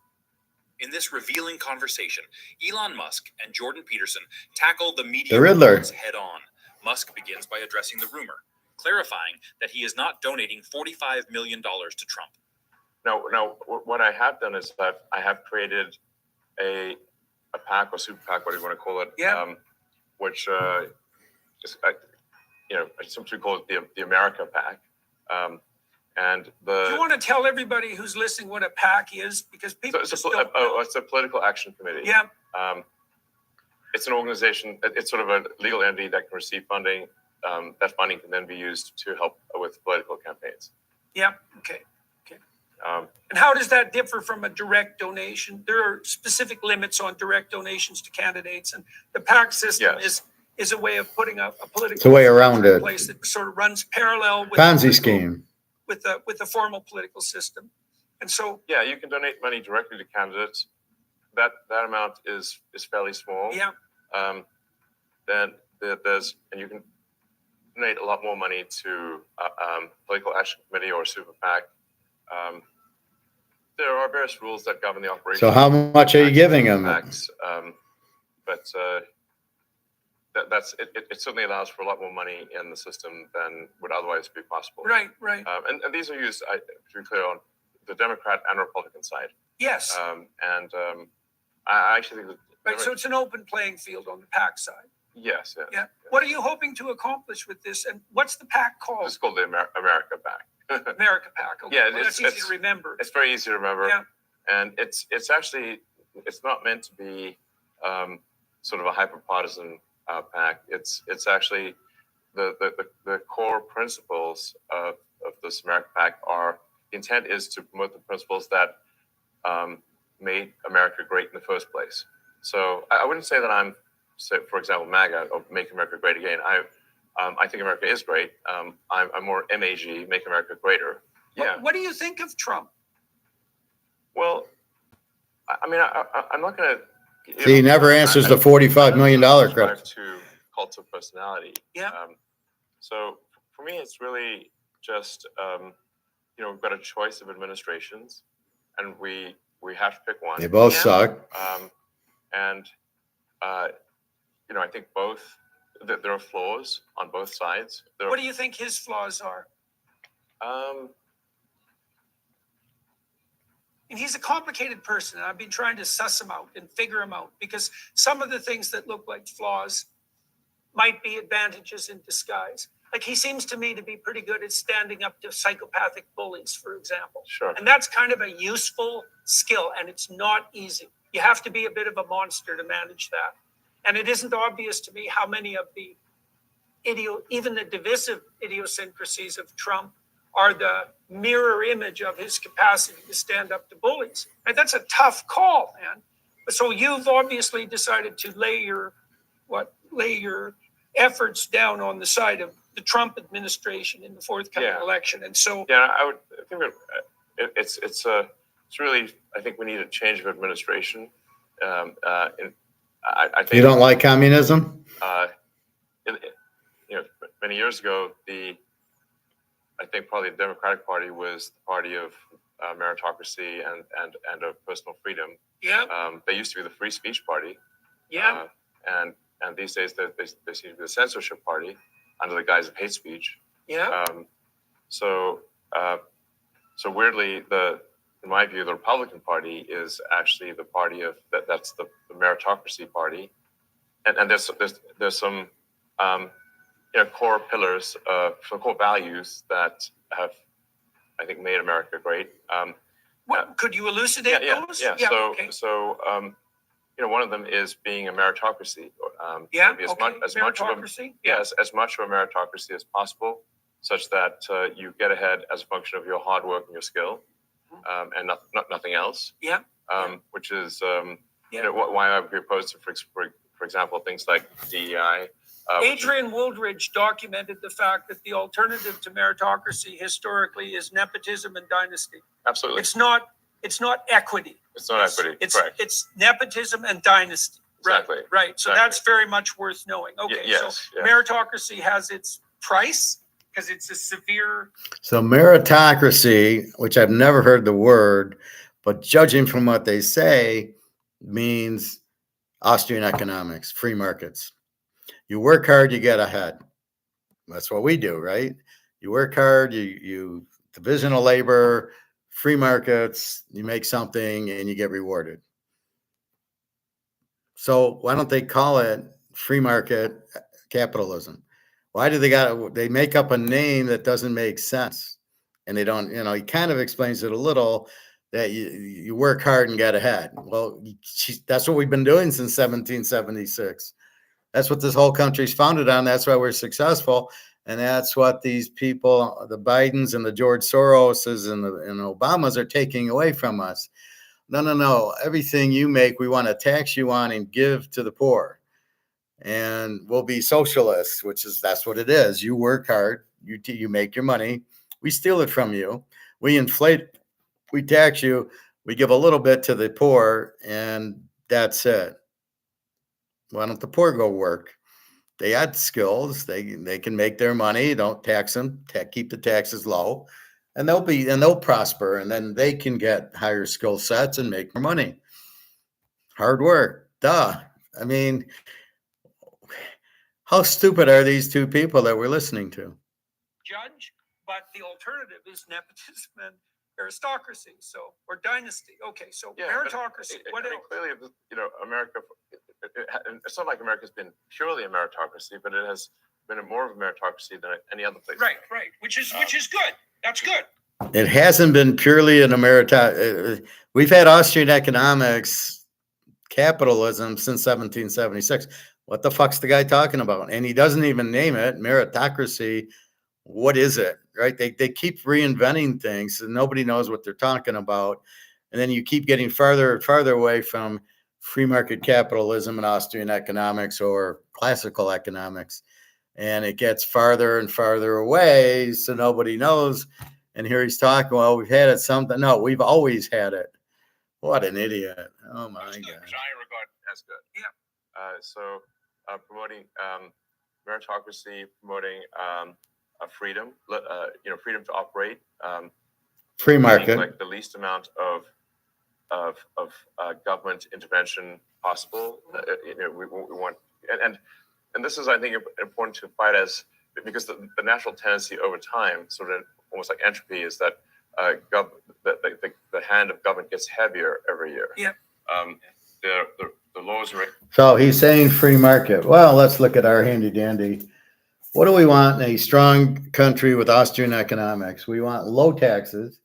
In this revealing conversation, Elon Musk and Jordan Peterson tackle the media reports head on. Musk begins by addressing the rumor, clarifying that he is not donating $45 million to Trump. No, what I have done is that I have created a PAC or super PAC, whatever you want to call it, which is, sometimes we call it the America PAC. And do you want to tell everybody who's listening what a PAC is? Because people it's a political action committee. Yeah. It's an organization. It's sort of a legal entity that can receive funding. That funding can then be used to help with political campaigns. Yeah. Okay. And how does that differ from a direct donation? There are specific limits on direct donations to candidates, and the PAC system is a way of putting a political. It's a way around it. Place that sort of runs parallel with Ponzi scheme. With the formal political system. And so you can donate money directly to candidates. That amount is fairly small. Yeah. Then there's, and you can donate a lot more money to political action committee or super PAC. There are various rules that govern the operation. So how much are you giving them? But that's it certainly allows for a lot more money in the system than would otherwise be possible. Right. And these are used, to be clear, the Democrat and Republican side. Yes. I actually think that, Right. So it's an open playing field on the PAC side. yes. Yeah. What are you hoping to accomplish with this? And what's the PAC called? It's called the America PAC. America PAC. Okay. Yeah, well, that's easy to remember. It's very easy to remember. Yeah. And it's actually, it's not meant to be sort of a hyper-partisan PAC. It's actually the core principles of this America PAC are, the intent is to promote the principles that made America great in the first place. So I wouldn't say that I'm, say, for example, MAGA, or Make America Great Again. I think America is great. I'm more MAG, Make America Greater. Yeah. What do you think of Trump? Well, I mean, I'm not going to. He never answers the $45 million credit. To cult of personality. Yeah. So for me, it's really just we've got a choice of administrations, and we have to pick one. They both suck. And I think both there are flaws on both sides. What do you think his flaws are? And he's a complicated person, and I've been trying to suss him out and figure him out, because some of the things that look like flaws might be advantages in disguise. Like, he seems to me to be pretty good at standing up to psychopathic bullies, for example. Sure. And that's kind of a useful skill, and it's not easy. You have to be a bit of a monster to manage that. And it isn't obvious to me how many of the even the divisive idiosyncrasies of Trump are the mirror image of his capacity to stand up to bullies. And that's a tough call, man. So you've obviously decided to lay your efforts down on the side of the Trump administration in the forthcoming election. And so I think it's really, I think we need a change of administration. I think You don't like communism? Many years ago, I think probably the Democratic Party was the party of meritocracy and of personal freedom. Yeah. They used to be the free speech party. Yeah. And these days they seem to be the censorship party under the guise of hate speech. Yeah. So weirdly, in my view, the Republican Party is actually the party of that's the meritocracy party, and there's some core pillars, some core values that have, I think, made America great. What could you elucidate those? Yeah. So one of them is being a meritocracy. As much of a meritocracy as possible, such that you get ahead as a function of your hard work and your skill, and nothing else. Yeah. Which is why I would be opposed to, for example, things like DEI. Adrian Wooldridge documented the fact that the alternative to meritocracy historically is nepotism and dynasty. Absolutely. It's not equity. It's not equity. Correct. It's nepotism and dynasty. Exactly. Right. So that's very much worth knowing. Okay. Yes. Meritocracy has its price because it's a severe. So meritocracy, which I've never heard the word, but judging from what they say, means Austrian economics, free markets. You work hard, you get ahead. That's what we do, right? You work hard, you division of labor, free markets, you make something and you get rewarded. So why don't they call it free market capitalism? Why do they make up a name that doesn't make sense? And they don't, he kind of explains it a little, that you work hard and get ahead. Well, that's what we've been doing since 1776. That's what this whole country's founded on. That's why we're successful. And that's what these people, the Bidens and the George Soroses and Obamas, are taking away from us. No. Everything you make, we want to tax you on and give to the poor. And we'll be socialists, that's what it is. You work hard, you make your money. We steal it from you. We inflate, we tax you, we give a little bit to the poor, and that's it. Why don't the poor go work? They had skills. They can make their money. Don't tax them. Keep the taxes low, and they'll prosper. And then they can get higher skill sets and make more money. Hard work. Duh. I mean, how stupid are these two people that we're listening to? Judge, but the alternative is nepotism aristocracy, so, or dynasty. Okay, so Yeah, but meritocracy. What else? clearly, America, it's not like America's been purely a meritocracy, but it has been more of a meritocracy than any other place. Right, which is good. That's good. It hasn't been purely an we've had Austrian economics, capitalism since 1776. What the fuck's the guy talking about? And he doesn't even name it meritocracy. What is it? Right? They keep reinventing things and nobody knows what they're talking about. And then you keep getting farther and farther away from free market capitalism and Austrian economics or classical economics. And it gets farther and farther away. So nobody knows. And here he's talking, well, we've had it something. No, we've always had it. What an idiot. Oh my God. Which I regard as good. Yeah. So promoting meritocracy, promoting freedom, freedom to operate. Free market. Like the least amount of government intervention possible. We want, and this is, I think, important to fight because the natural tendency over time, sort of almost like entropy, is that the hand of government gets heavier every year. Yeah. The laws are. So he's saying free market. Well, let's look at our handy dandy. What do we want in a strong country with Austrian economics? We want low taxes,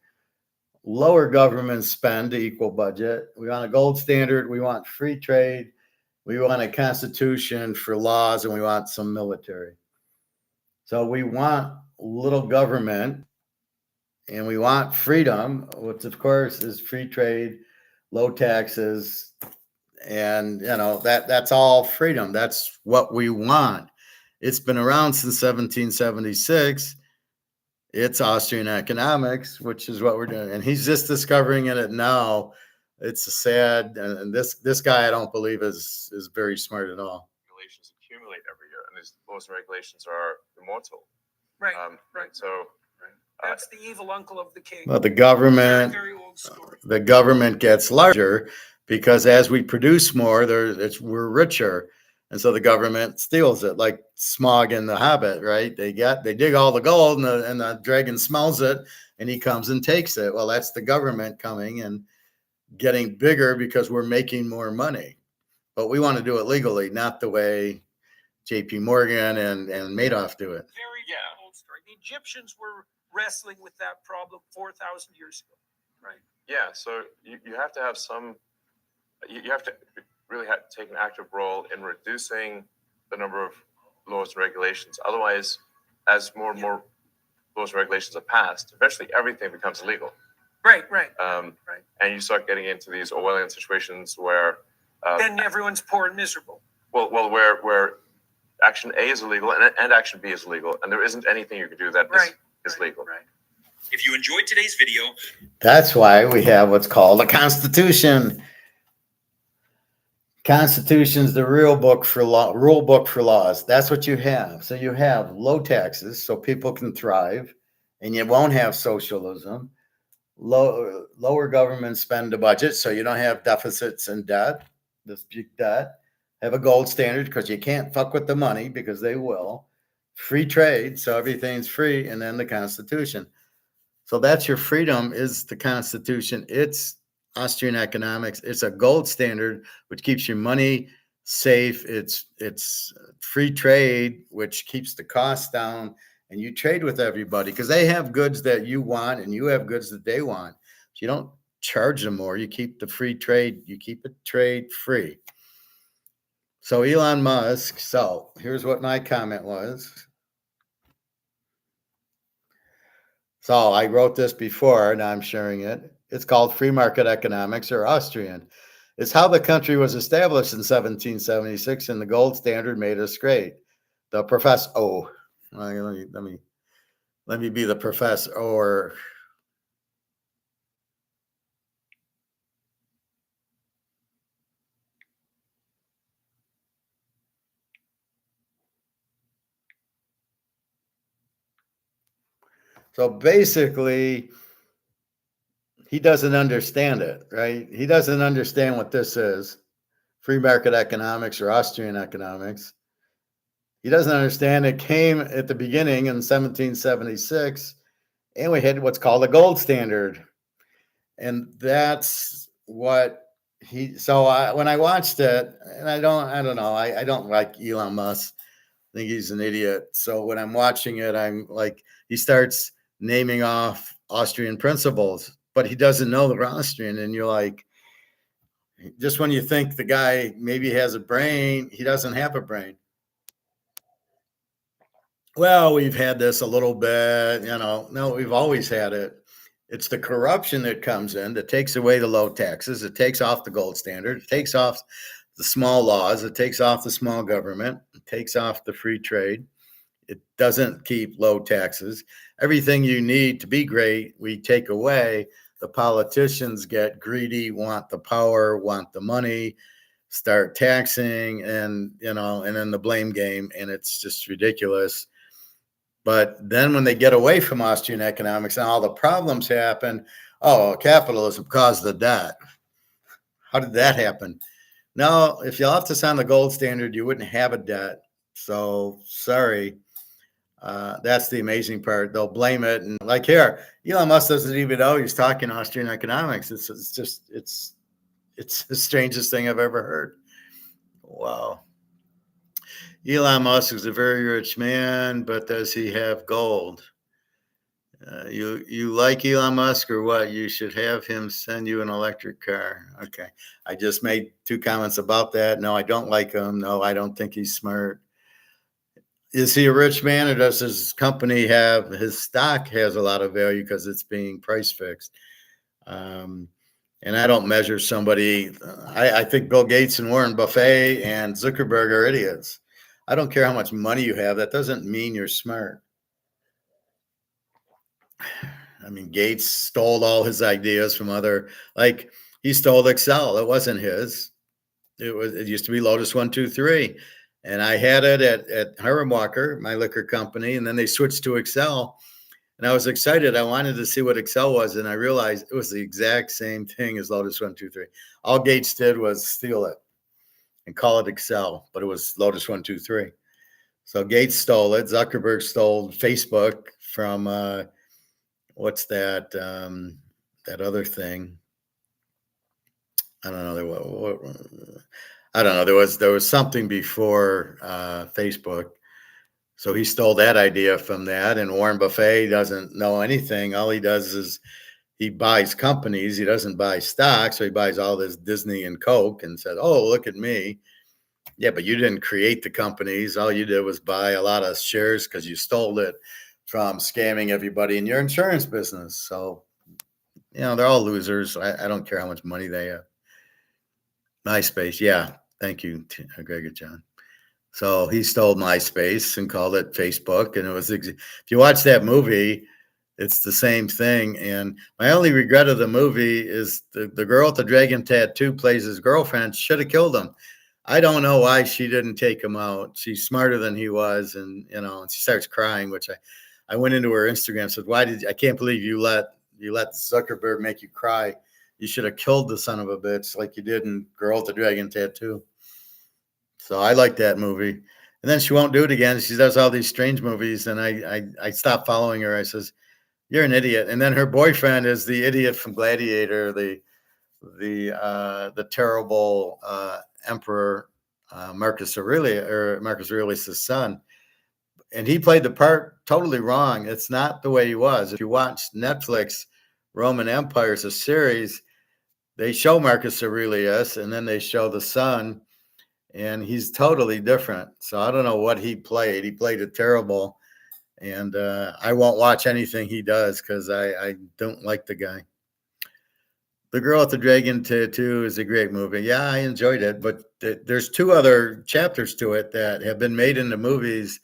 lower government spend to equal budget. We want a gold standard. We want free trade. We want a constitution for laws, and we want some military. So we want little government, and we want freedom, which of course is free trade, low taxes, and that's all freedom. That's what we want. It's been around since 1776. It's Austrian economics, which is what we're doing. And he's just discovering it now. It's sad. And this guy, I don't believe is very smart at all. Regulations accumulate every year, and these laws and regulations are immortal. Right. Right. So that's the evil uncle of the king. Well, the government, very old story. The government gets larger because as we produce more, we're richer. And so the government steals it, like Smaug in The Hobbit, right? They dig all the gold, and the dragon smells it, and he comes and takes it. Well, that's the government coming and getting bigger because we're making more money. But we want to do it legally, not the way J.P. Morgan and Madoff do it. Very old story. The Egyptians were wrestling with that problem 4,000 years ago, right? Yeah. So you have to have some. You have to really take an active role in reducing the number of laws and regulations. Otherwise, as more and more laws and regulations are passed, eventually everything becomes illegal. Right. And you start getting into these Orwellian situations where then everyone's poor and miserable. Well, where action A is illegal and action B is illegal, and there isn't anything you can do that is legal. Right. If you enjoyed today's video, that's why we have what's called a Constitution. Constitution's the rule book for laws. That's what you have. So you have low taxes so people can thrive, and you won't have socialism. Lower government spend the budget so you don't have deficits and debt, this big debt. Have a gold standard because you can't fuck with the money because they will. Free trade, so everything's free, and then the Constitution. So that's your freedom is the Constitution. It's Austrian economics. It's a gold standard, which keeps your money safe. It's free trade, which keeps the costs down, and you trade with everybody because they have goods that you want and you have goods that they want. So you don't charge them more. You keep the free trade. You keep it trade free. So Elon Musk. So here's what my comment was. So I wrote this before, and I'm sharing it. It's called free market economics, or Austrian. It's how the country was established in 1776, and the gold standard made us great. The professor. Oh, let me be the professor. Or so basically, he doesn't understand it, right? He doesn't understand what this is, free market economics or Austrian economics. He doesn't understand it came at the beginning in 1776, and we had what's called a gold standard. And that's what when I watched it, and I don't know, I don't like Elon Musk. I think he's an idiot. So when I'm watching it, I'm like, he starts naming off Austrian principles, but he doesn't know they're Austrian. And you're like, just when you think the guy maybe has a brain, he doesn't have a brain. Well, we've had this a little bit, no, we've always had it. It's the corruption that comes in that takes away the low taxes. It takes off the gold standard. It takes off the small laws. It takes off the small government. It takes off the free trade. It doesn't keep low taxes. Everything you need to be great, we take away. The politicians get greedy, want the power, want the money, start taxing, and then the blame game, and it's just ridiculous. But then when they get away from Austrian economics and all the problems happen, oh, capitalism caused the debt. How did that happen? No, if you left us on the gold standard, you wouldn't have a debt. So sorry. That's the amazing part. They'll blame it. And like here, Elon Musk doesn't even know he's talking Austrian economics. It's the strangest thing I've ever heard. Wow. Elon Musk is a very rich man, but does he have gold? You like Elon Musk or what? You should have him send you an electric car. Okay. I just made 2 comments about that. No, I don't like him. No, I don't think he's smart. Is he a rich man, or does his company have his stock has a lot of value because it's being price fixed? And I don't measure somebody. I think Bill Gates and Warren Buffett and Zuckerberg are idiots. I don't care how much money you have. That doesn't mean you're smart. I mean, Gates stole all his ideas from like he stole Excel. It wasn't his. It used to be Lotus 1-2-3. And I had it at Hiram Walker, my liquor company, and then they switched to Excel. And I was excited. I wanted to see what Excel was, and I realized it was the exact same thing as Lotus 1-2-3. All Gates did was steal it and call it Excel, but it was Lotus 1-2-3. So Gates stole it. Zuckerberg stole Facebook from what's that? That other thing. I don't know. I don't know. There was something before Facebook. So he stole that idea from that. And Warren Buffett doesn't know anything. All he does is he buys companies. He doesn't buy stocks. So he buys all this Disney and Coke and said, oh, look at me. Yeah, but you didn't create the companies. All you did was buy a lot of shares because you stole it from scamming everybody in your insurance business. So, they're all losers. I don't care how much money they have. MySpace. Yeah. Thank you, Greg and John. So he stole MySpace and called it Facebook. And it was, if you watch that movie, it's the same thing. And my only regret of the movie is the girl with the dragon tattoo plays his girlfriend, should have killed him. I don't know why she didn't take him out. She's smarter than he was. And, and she starts crying, which I went into her Instagram and said, I can't believe you let Zuckerberg make you cry. You should have killed the son of a bitch like you did in Girl with the Dragon Tattoo. So I like that movie. And then she won't do it again. She does all these strange movies. And I stopped following her. I says, you're an idiot. And then her boyfriend is the idiot from Gladiator, the terrible emperor, Marcus Aurelius' son. And he played the part totally wrong. It's not the way he was. If you watch Netflix, Roman Empire is a series, they show Marcus Aurelius and then they show the son, and he's totally different. So I don't know what he played. He played it terrible. And I won't watch anything he does because I don't like the guy. The Girl with the Dragon Tattoo is a great movie. Yeah, I enjoyed it. But there's 2 other chapters to it that have been made into movies,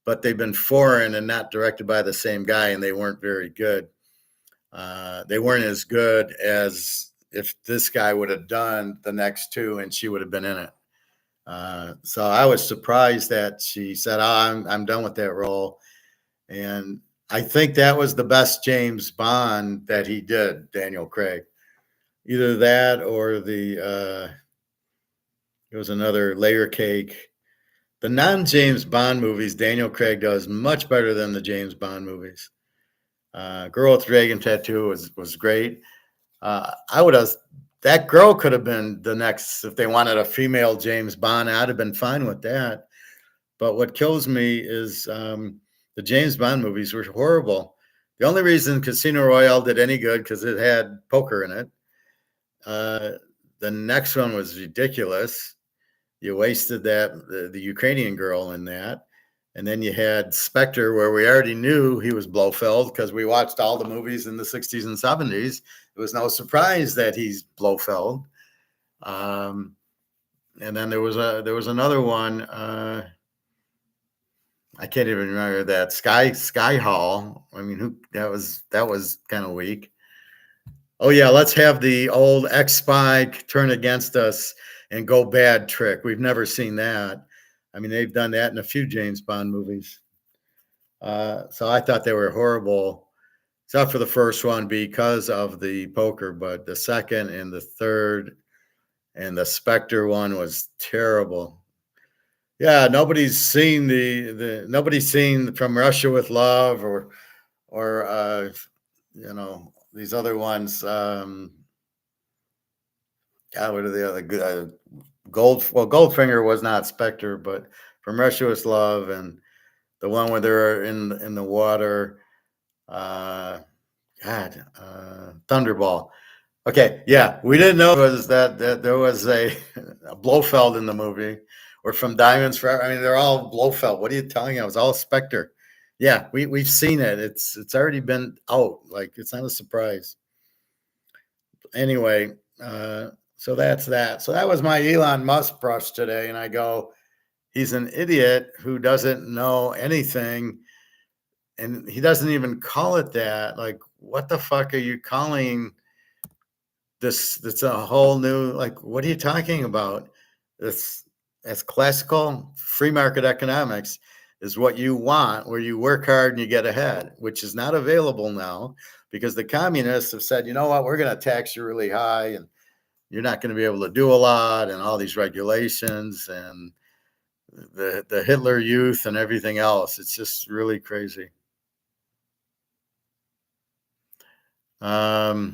but they've been foreign and not directed by the same guy, and they weren't very good. They weren't as good as if this guy would have done the next 2 and she would have been in it. So I was surprised that she said, I'm done with that role. And I think that was the best James Bond that he did, Daniel Craig. Either that or there was another Layer Cake. The non-James Bond movies, Daniel Craig does much better than the James Bond movies. Girl with Dragon Tattoo was great. I would have, that girl could have been the next, if they wanted a female James Bond, I'd have been fine with that. But what kills me is the James Bond movies were horrible. The only reason Casino Royale did any good because it had poker in it. The next one was ridiculous. You wasted the Ukrainian girl in that. And then you had Spectre, where we already knew he was Blofeld because we watched all the movies in the 60s and 70s. It was no surprise that he's Blofeld. And then there was another one. I can't even remember that Sky Hall. I mean, that was kind of weak. Oh yeah, let's have the old ex-spy turn against us and go bad trick. We've never seen that. I mean, they've done that in a few James Bond movies. So I thought they were horrible, except for the first one because of the poker, but the second and the third and the Spectre one was terrible. Yeah, nobody's seen nobody's seen From Russia with Love or these other ones. God, what are the other good? Goldfinger was not Spectre, but From Russia with Love and the one where they're in the water. Thunderball. Okay, yeah, we didn't know was that there was a Blofeld in the movie, or From Diamonds Forever. I mean, they're all Blofeld. What are you telling me? It was all Spectre. Yeah, we've seen it. It's already been out. Like, it's not a surprise. Anyway, so that's that. So that was my Elon Musk brush today, and I go, he's an idiot who doesn't know anything, and he doesn't even call it that. Like, what the fuck are you calling this? That's a whole new, like, what are you talking about? That's classical free market economics is what you want, where you work hard and you get ahead, which is not available now because the communists have said, you know what, we're going to tax you really high and you're not going to be able to do a lot, and all these regulations and the Hitler Youth and everything else. It's just really crazy. I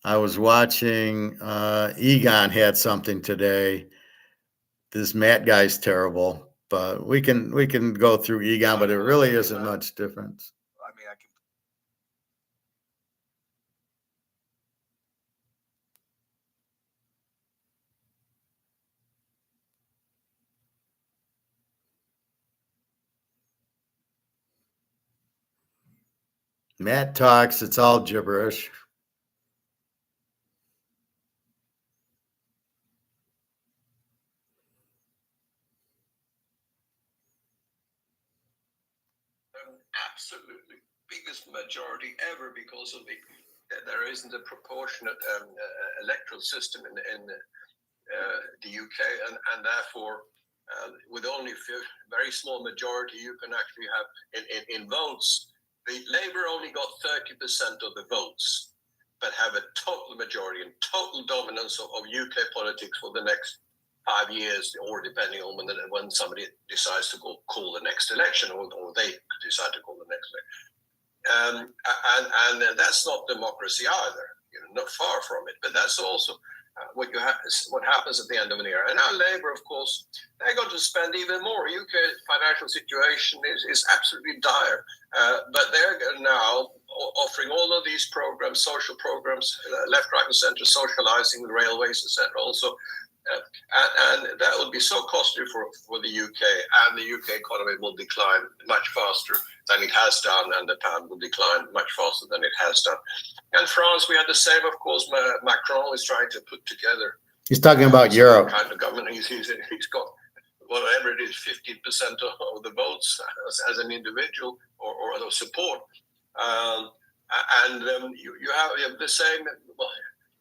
was watching Egon had something today. This Matt guy's terrible, but we can go through Egon, but it really isn't much difference. I mean, I can. Matt talks, it's all gibberish. Absolutely biggest majority ever because of there isn't a proportionate electoral system in the UK, and therefore with only a very small majority you can actually have in votes. The Labour only got 30% of the votes, but have a total majority and total dominance of UK politics for the next 5 years, or depending on when somebody decides to call the next election, or they decide to call the next election. And that's not democracy either, not far from it. But that's also what happens at the end of an era. And now Labour, of course, they're going to spend even more. UK financial situation is absolutely dire, but they're now offering all of these programs, social programs, left, right, and centre, socialising the railways, etc. Also. And that would be so costly for the UK, and the UK economy will decline much faster than it has done, and the pound will decline much faster than it has done. And France, we had the same, of course. Macron is trying to put together. He's talking about Europe. Kind of government. He's got whatever it is, 15% of the votes as an individual or the support. You have the same. Well,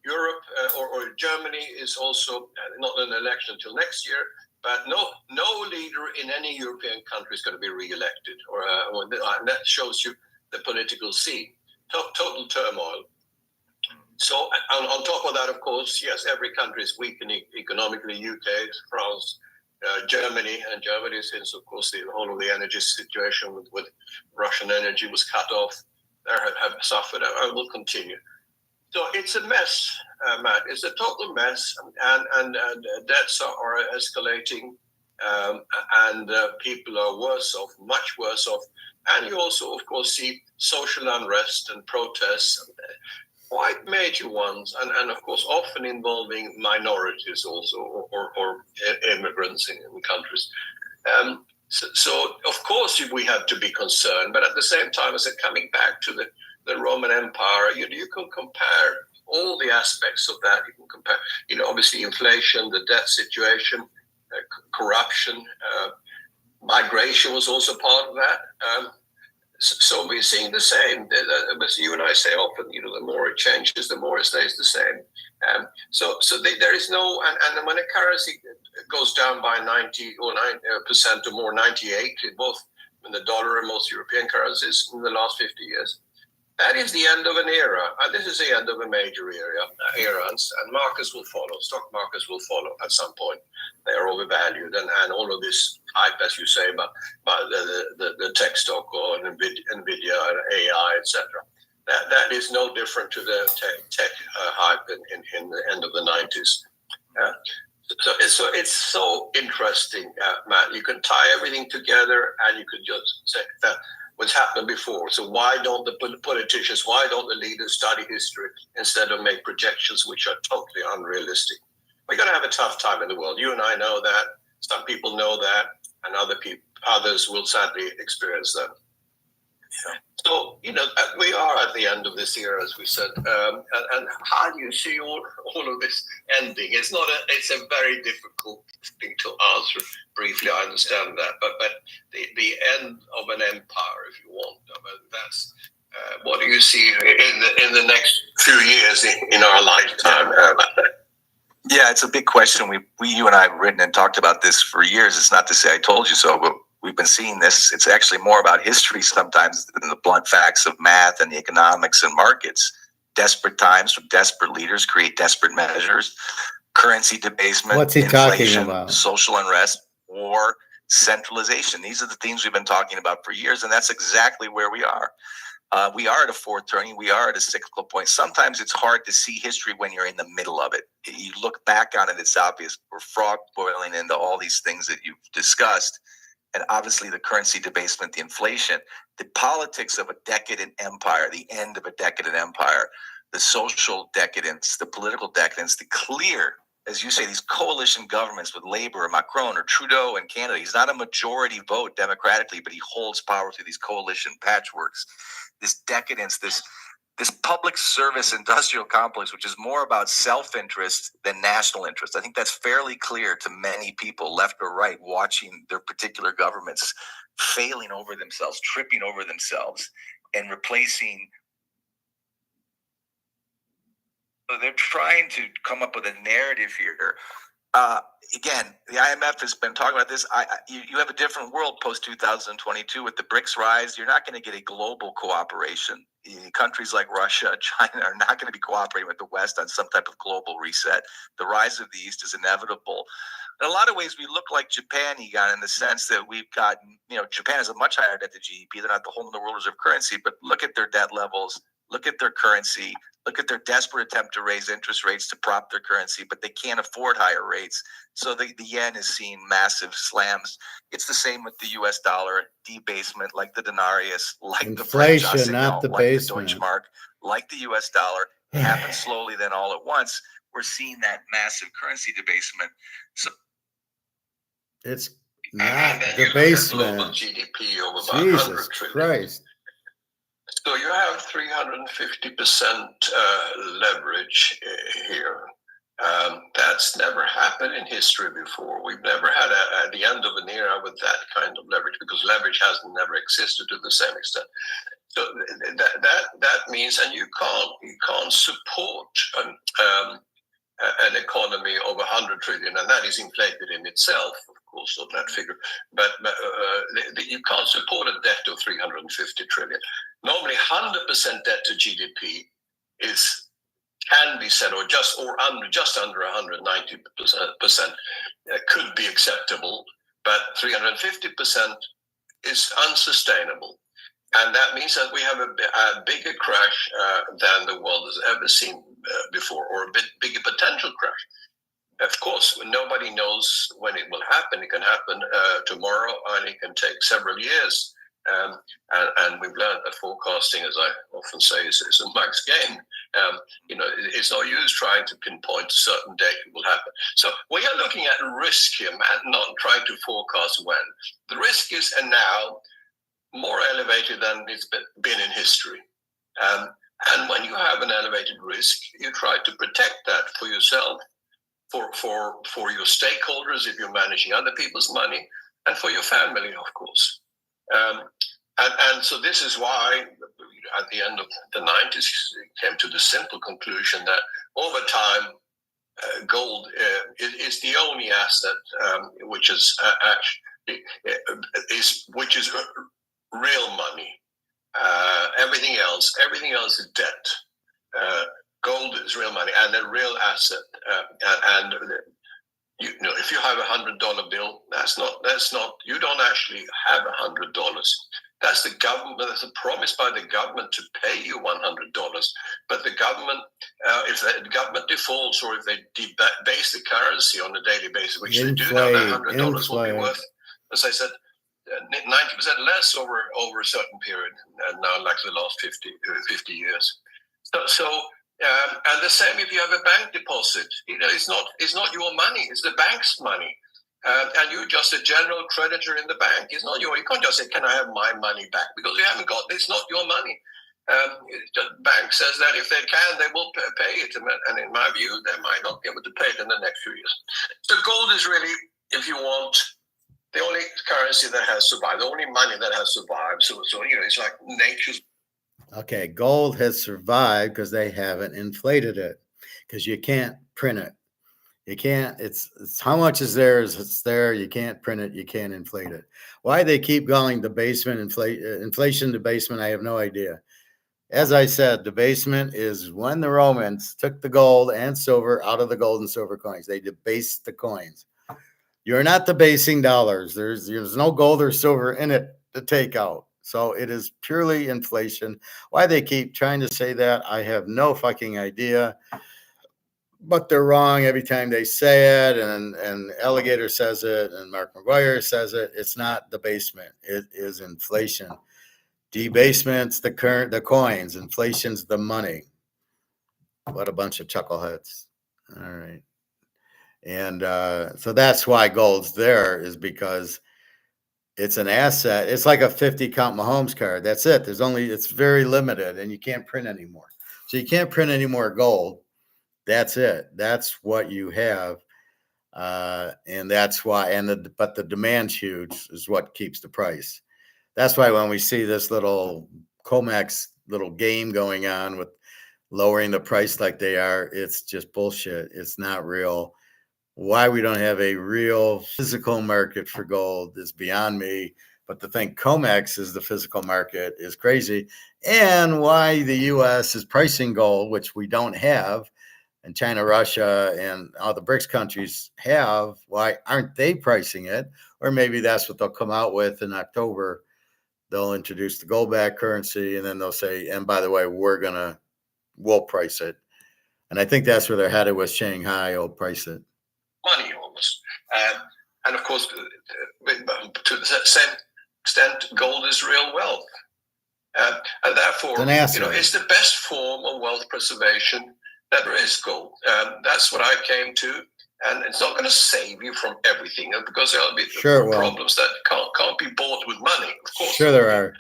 Europe or Germany is also not an election until next year, but no leader in any European country is going to be re-elected, and that shows you the political scene, total turmoil. So on top of that, of course, yes, every country is weakening economically. UK, France, Germany, and Germany, since of course the whole of the energy situation with Russian energy was cut off. have suffered and will continue. So it's a mess, Matt. It's a total mess, and debts are escalating, and people are worse off, much worse off. And you also, of course, see social unrest and protests, quite major ones, and of course, often involving minorities also, or immigrants in countries. So, of course, we have to be concerned, but at the same time, as coming back to the Roman Empire, you can compare all the aspects of that. You can compare, obviously inflation, the debt situation, corruption, migration was also part of that. So we're seeing the same. As you and I say often, the more it changes, the more it stays the same. So there is no, and when a currency goes down by 90 or 9% or more, 98 in both in the dollar and most European currencies in the last 50 years, that is the end of an era. And this is the end of a major era, and markets will follow. Stock markets will follow at some point. They are overvalued, and all of this hype, as you say, about the tech stock or NVIDIA and AI, etc. That is no different to the tech hype in the end of the 90s. So it's so interesting, Matt. You can tie everything together, and you could just say that what's happened before. So why don't the politicians, why don't the leaders study history instead of make projections which are totally unrealistic? We're going to have a tough time in the world. You and I know that. Some people know that, and others will sadly experience that. Yeah. So, we are at the end of this era, as we said. And how do you see all of this ending? It's a very difficult thing to answer briefly. I understand that, but the end of an empire, if you want, that's what do you see in the next few years in our lifetime? Yeah, it's a big question. You and I have written and talked about this for years. It's not to say I told you so, but we've been seeing this. It's actually more about history sometimes than the blunt facts of math and the economics and markets. Desperate times from desperate leaders create desperate measures. Currency debasement, what's he talking about? Social unrest, war, centralization. These are the things we've been talking about for years, and that's exactly where we are. We are at a fourth turning. We are at a cyclical point. Sometimes it's hard to see history when you're in the middle of it. You look back on it, it's obvious. We're frog boiling into all these things that you've discussed. And obviously the currency debasement, the inflation, the politics of a decadent empire, the end of a decadent empire, the social decadence, the political decadence, the clear, as you say, these coalition governments with Labour or Macron or Trudeau in Canada. He's not a majority vote democratically, but he holds power through these coalition patchworks. This decadence, this public service industrial complex, which is more about self-interest than national interest. I think that's fairly clear to many people, left or right, watching their particular governments failing over themselves, tripping over themselves, and replacing. They're trying to come up with a narrative here. Again, the IMF has been talking about this. You have a different world post-2022 with the BRICS rise. You're not going to get a global cooperation. Countries like Russia, China are not going to be cooperating with the West on some type of global reset. The rise of the East is inevitable. In a lot of ways, we look like Japan, Egon, in the sense that we've got, Japan has a much higher debt to GDP. They're not the home of the world reserve currency, but look at their debt levels, look at their currency, look at their desperate attempt to raise interest rates to prop their currency, but they can't afford higher rates. So the yen is seeing massive slams. It's the same with the US dollar, debasement, like the denarius, like inflation, the French not the like basement. the Deutschmark, like the US dollar. It happens slowly, then all at once. We're seeing that massive currency debasement. So it's not debasement. Global GDP over about Jesus 100 trillion. Christ. So you have 350% leverage here. That's never happened in history before. We've never had at the end of an era with that kind of leverage, because leverage has never existed to the same extent. So that means, and you can't support an economy of 100 trillion, and that is inflated in itself, of course, of that figure. But you can't support a debt of 350 trillion. Normally, 100% debt to GDP can be said, or just under 190% could be acceptable, but 350% is unsustainable. And that means that we have a bigger crash than the world has ever seen before, or a bit bigger potential crash. Of course, nobody knows when it will happen. It can happen tomorrow, and it can take several years. And we've learned that forecasting, as I often say, is a max game. It's no use trying to pinpoint a certain date it will happen. So we are looking at risk here, Matt, not trying to forecast when. The risk is now more elevated than it's been in history. And when you have an elevated risk, you try to protect that for yourself, for your stakeholders if you're managing other people's money, and for your family, of course. And so this is why, at the end of the 90s, came to the simple conclusion that over time, gold is the only asset which is actually which is real money. Everything else is debt. Gold is real money and a real asset. And if you have $100 bill, that's not. You don't actually have $100. That's the government. That's a promise by the government to pay you $100. But the government, if the government defaults or if they debase the currency on a daily basis, which they do now, that $100 will be worth, as I said, 90% less over a certain period, and now like the last 50 years. And the same if you have a bank deposit. It's not your money; it's the bank's money, and you're just a general creditor in the bank. It's not your. You can't just say, "Can I have my money back?" Because you haven't got. It's not your money. The bank says that if they can, they will pay it, and in my view, they might not be able to pay it in the next few years. So gold is really, if you want, the only currency that has survived, the only money that has survived. So it's like nature's. Okay, gold has survived because they haven't inflated it, because you can't print it. You can't. It's how much is there is it's there. You can't print it. You can't inflate it. Why they keep calling debasement inflation debasement, I have no idea. As I said, debasement is when the Romans took the gold and silver out of the gold and silver coins. They debased the coins. You're not debasing dollars. There's no gold or silver in it to take out. So it is purely inflation. Why they keep trying to say that, I have no fucking idea. But they're wrong every time they say it, and Alligator says it, and Mark McGuire says it. It's not debasement. It is inflation. Debasement's the coins. Inflation's the money. What a bunch of chuckleheads. All right. And so that's why gold's there, is because it's an asset. It's like a 50 count Mahomes card. That's it. It's very limited, and you can't print anymore. So you can't print any more gold. That's it. That's what you have. And that's why, but the demand's huge is what keeps the price. That's why when we see this little COMEX little game going on with lowering the price like they are, it's just bullshit. It's not real. Why we don't have a real physical market for gold is beyond me. But to think COMEX is the physical market is crazy. And why the U.S. is pricing gold, which we don't have, and China, Russia, and all the BRICS countries have, why aren't they pricing it? Or maybe that's what they'll come out with in October. They'll introduce the gold-backed currency, and then they'll say, and by the way, we'll price it. And I think that's where they're headed with Shanghai. Will price it. Money almost. And of course, to the same extent, gold is real wealth. And therefore, it's the best form of wealth preservation that there is, gold. That's what I came to. And it's not going to save you from everything, because there'll be problems that can't be bought with money, of course. Sure there are.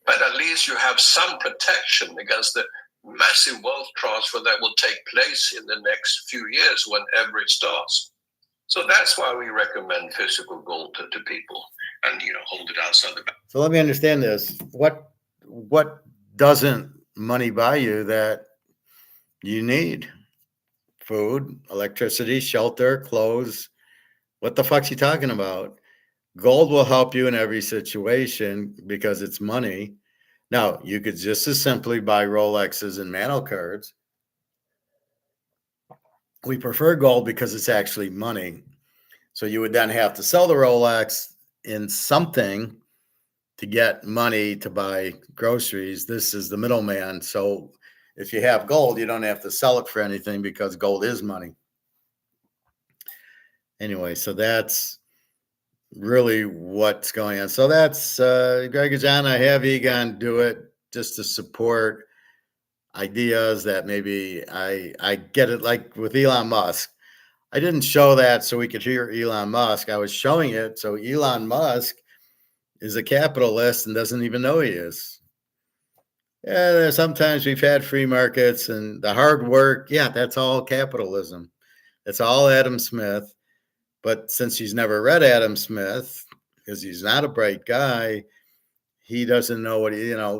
But at least you have some protection against the massive wealth transfer that will take place in the next few years, whenever it starts. So that's why we recommend physical gold to people, and hold it outside the bank. So let me understand this. What doesn't money buy you that you need? Food, electricity, shelter, clothes. What the fuck's he talking about? Gold will help you in every situation because it's money. Now, you could just as simply buy Rolexes and Mantle cards. We prefer gold because it's actually money. So you would then have to sell the Rolex in something to get money to buy groceries. This is the middleman. So if you have gold, you don't have to sell it for anything because gold is money. Anyway, so that's really what's going on. So that's Greg and John. I have Egon do it just to support ideas that maybe I get it, like with Elon Musk. I didn't show that so we could hear Elon Musk. I was showing it so Elon Musk is a capitalist and doesn't even know he is. Yeah, sometimes we've had free markets and the hard work. Yeah, that's all capitalism. That's all Adam Smith. But since he's never read Adam Smith, because he's not a bright guy, he doesn't know what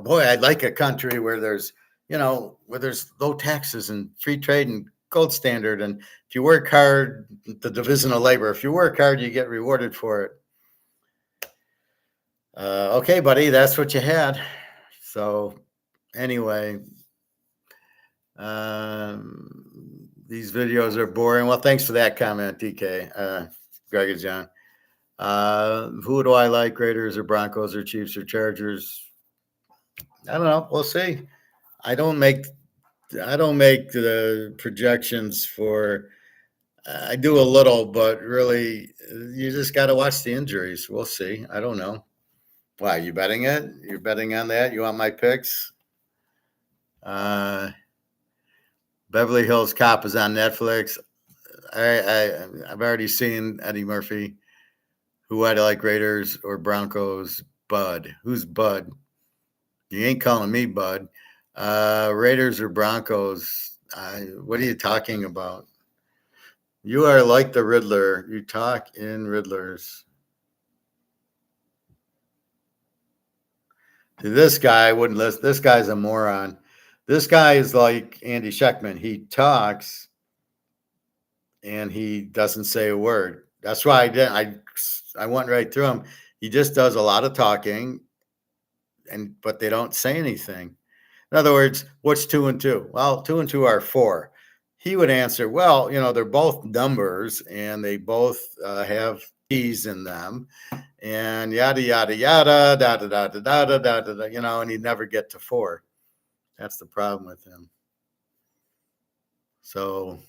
boy, I'd like a country where there's, where there's low taxes and free trade and gold standard. And if you work hard, the division of labor, if you work hard, you get rewarded for it. Okay, buddy, that's what you had. So anyway, these videos are boring. Well, thanks for that comment, DK, Greg and John. Who do I like, Raiders or Broncos or Chiefs or Chargers? I don't know. We'll see. I don't make the projections for. I do a little, but really, you just got to watch the injuries. We'll see. I don't know. Why, you betting it? You're betting on that? You want my picks? Beverly Hills Cop is on Netflix. I've already seen Eddie Murphy. Who I like, Raiders or Broncos? Bud. Who's Bud? You ain't calling me Bud. Raiders or Broncos? What are you talking about? You are like the Riddler. You talk in Riddlers. To this guy, I wouldn't listen. This guy's a moron. This guy is like Andy Scheckman. He talks and he doesn't say a word. That's why I went right through him. He just does a lot of talking, but they don't say anything. In other words, what's 2 and 2? Well, 2 and 2 are 4. He would answer, well, they're both numbers and they both have T's in them, and yada yada yada, da da da da da da da da, and he'd never get to 4. That's the problem with him. So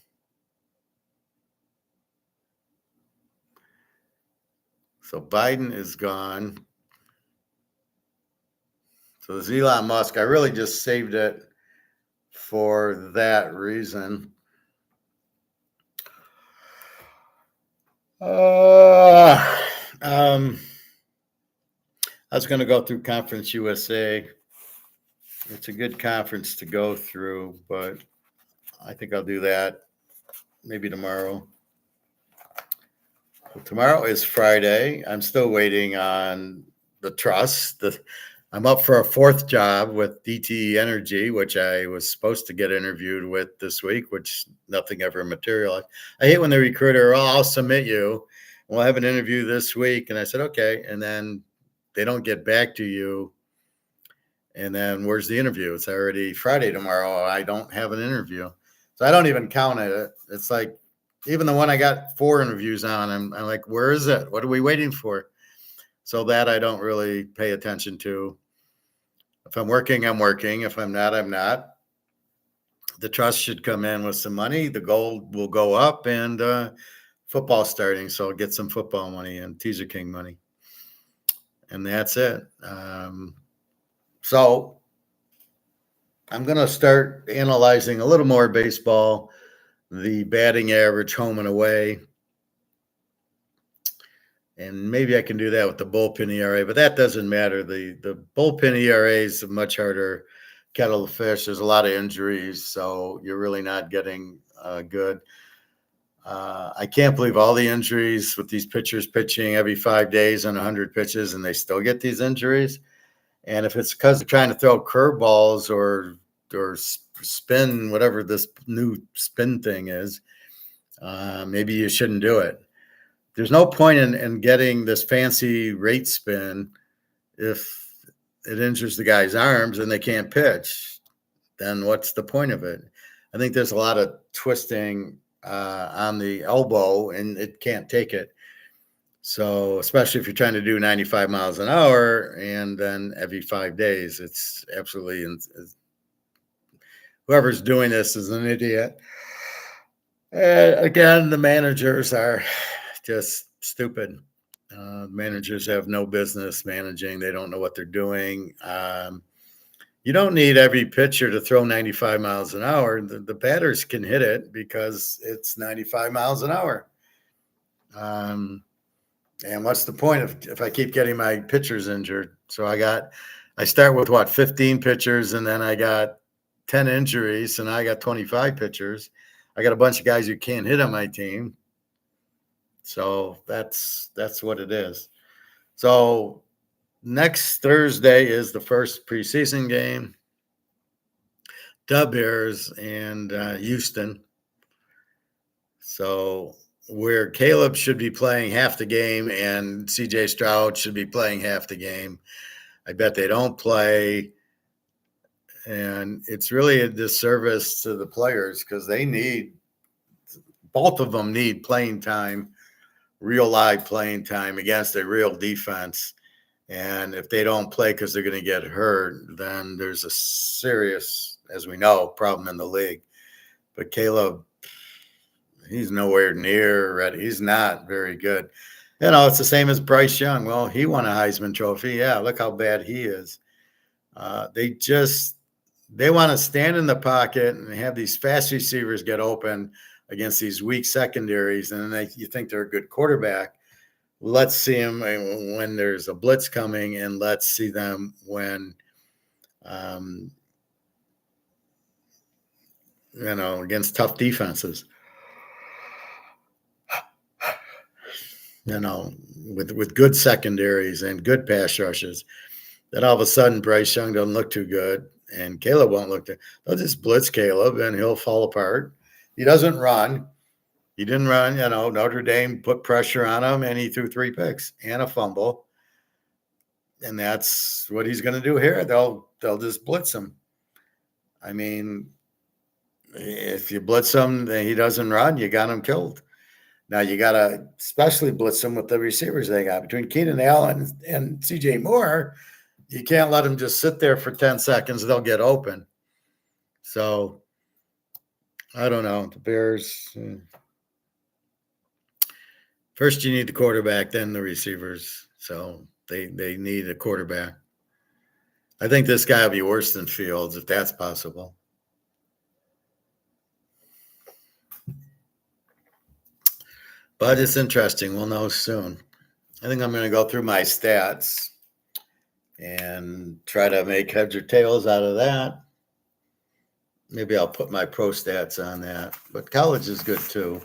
Biden is gone. So this Elon Musk, I really just saved it for that reason. I was going to go through Conference USA. It's a good conference to go through, but I think I'll do that maybe tomorrow. Well, tomorrow is Friday. I'm still waiting on the trust. I'm up for a 4th job with DTE Energy, which I was supposed to get interviewed with this week, which nothing ever materialized. I hate when the recruiter, I'll submit you. We'll have an interview this week. And I said, okay. And then they don't get back to you. And then where's the interview? It's already Friday tomorrow. I don't have an interview. So I don't even count it. It's like, even the one I got 4 interviews on, I'm like, where is it? What are we waiting for? So that I don't really pay attention to. If I'm working, I'm working. If I'm not, I'm not. The trust should come in with some money. The gold will go up, and football starting. So I'll get some football money and Teaserking money. And that's it. So I'm going to start analyzing a little more baseball, the batting average, home and away. And maybe I can do that with the bullpen ERA, but that doesn't matter. The bullpen ERA is a much harder kettle of fish. There's a lot of injuries, so you're really not getting good. I can't believe all the injuries with these pitchers pitching every 5 days on 100 pitches, and they still get these injuries. And if it's because they're trying to throw curveballs or spin, whatever this new spin thing is, maybe you shouldn't do it. There's no point in getting this fancy rate spin if it injures the guy's arms and they can't pitch. Then what's the point of it? I think there's a lot of twisting on the elbow, and it can't take it. So, especially if you're trying to do 95 miles an hour and then every 5 days, it's absolutely, whoever's doing this is an idiot. Again, the managers are just stupid. Managers have no business managing. They don't know what they're doing. You don't need every pitcher to throw 95 miles an hour. The batters can hit it because it's 95 miles an hour. And what's the point if I keep getting my pitchers injured? So I start with what, 15 pitchers, and then I got 10 injuries, and I got 25 pitchers. I got a bunch of guys who can't hit on my team. So that's what it is. So next Thursday is the first preseason game. Bears and Houston. So where Caleb should be playing half the game and CJ Stroud should be playing half the game, I bet they don't play. And it's really a disservice to the players because both of them need playing time, real live playing time against a real defense. And if they don't play because they're going to get hurt, then there's a serious, as we know, problem in the league. But Caleb, he's nowhere near ready. He's not very good. It's the same as Bryce Young. Well, he won a Heisman Trophy. Yeah, look how bad he is. They want to stand in the pocket and have these fast receivers get open against these weak secondaries, and then you think they're a good quarterback. Let's see them when there's a blitz coming, and let's see them when, against tough defenses. With good secondaries and good pass rushes. Then all of a sudden, Bryce Young doesn't look too good, and Caleb won't look too. They'll just blitz Caleb, and he'll fall apart. He doesn't run. He didn't run. Notre Dame put pressure on him, and he threw 3 picks and a fumble. And that's what he's going to do here. They'll just blitz him. I mean, if you blitz him and he doesn't run, you got him killed. Now you got to especially blitz them with the receivers they got. Between Keenan Allen and CJ Moore, you can't let them just sit there for 10 seconds. They'll get open. So, I don't know. The Bears, first you need the quarterback, then the receivers. So, they need a quarterback. I think this guy will be worse than Fields, if that's possible. But it's interesting. We'll know soon. I think I'm going to go through my stats and try to make heads or tails out of that. Maybe I'll put my pro stats on that. But college is good too.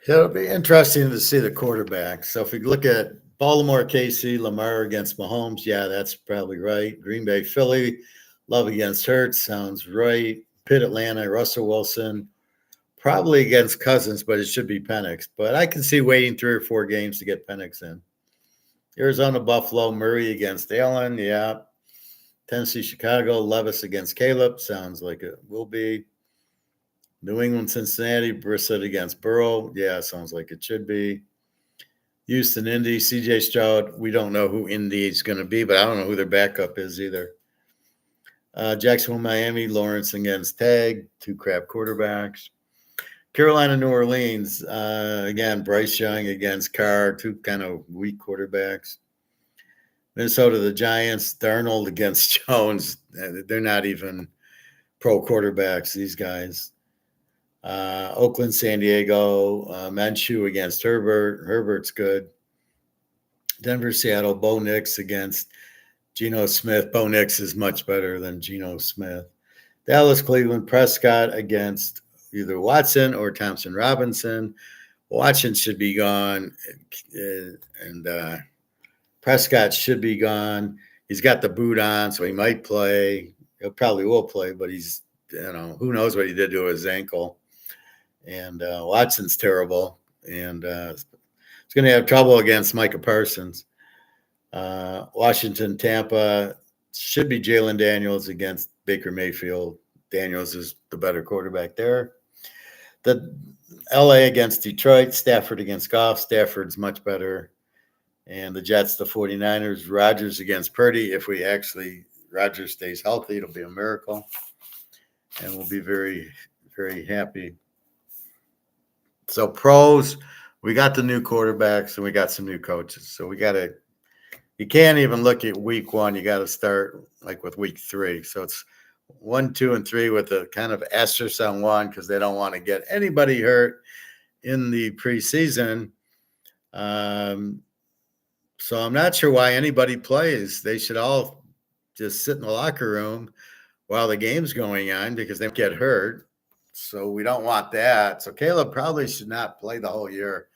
It'll be interesting to see the quarterback. So if we look at Baltimore, KC, Lamar against Mahomes, yeah, that's probably right. Green Bay, Philly, Love against Hurts, sounds right. Pitt, Atlanta, Russell Wilson, probably against Cousins, but it should be Penix. But I can see waiting 3 or 4 games to get Penix in. Arizona, Buffalo, Murray against Allen, yeah. Tennessee, Chicago, Levis against Caleb, sounds like it will be. New England, Cincinnati, Brissett against Burrow, yeah, sounds like it should be. Houston, Indy, CJ Stroud, we don't know who Indy is going to be, but I don't know who their backup is either. Jacksonville, Miami, Lawrence against Tag, 2 crap quarterbacks. Carolina, New Orleans, again, Bryce Young against Carr, 2 kind of weak quarterbacks. Minnesota, the Giants, Darnold against Jones. They're not even pro quarterbacks, these guys. Oakland, San Diego, Minshew against Herbert. Herbert's good. Denver, Seattle, Bo Nix against Geno Smith. Bo Nix is much better than Geno Smith. Dallas, Cleveland, Prescott against either Watson or Thompson Robinson. Watson should be gone, and Prescott should be gone. He's got the boot on, so he might play. He probably will play, but he's, who knows what he did to his ankle. And Watson's terrible, and he's going to have trouble against Micah Parsons. Washington, Tampa, should be Jalen Daniels against Baker Mayfield. Daniels is the better quarterback there. The LA against Detroit, Stafford against Goff. Stafford's much better. And the Jets, the 49ers, Rodgers against Purdy. If Rodgers stays healthy, it'll be a miracle. And we'll be very, very happy. So pros, we got the new quarterbacks and we got some new coaches. So you can't even look at week 1. You got to start like with week 3. So it's 1, 2, and 3 with a kind of asterisk on 1 because they don't want to get anybody hurt in the preseason. So I'm not sure why anybody plays. They should all just sit in the locker room while the game's going on because they get hurt. So we don't want that. So Caleb probably should not play the whole year.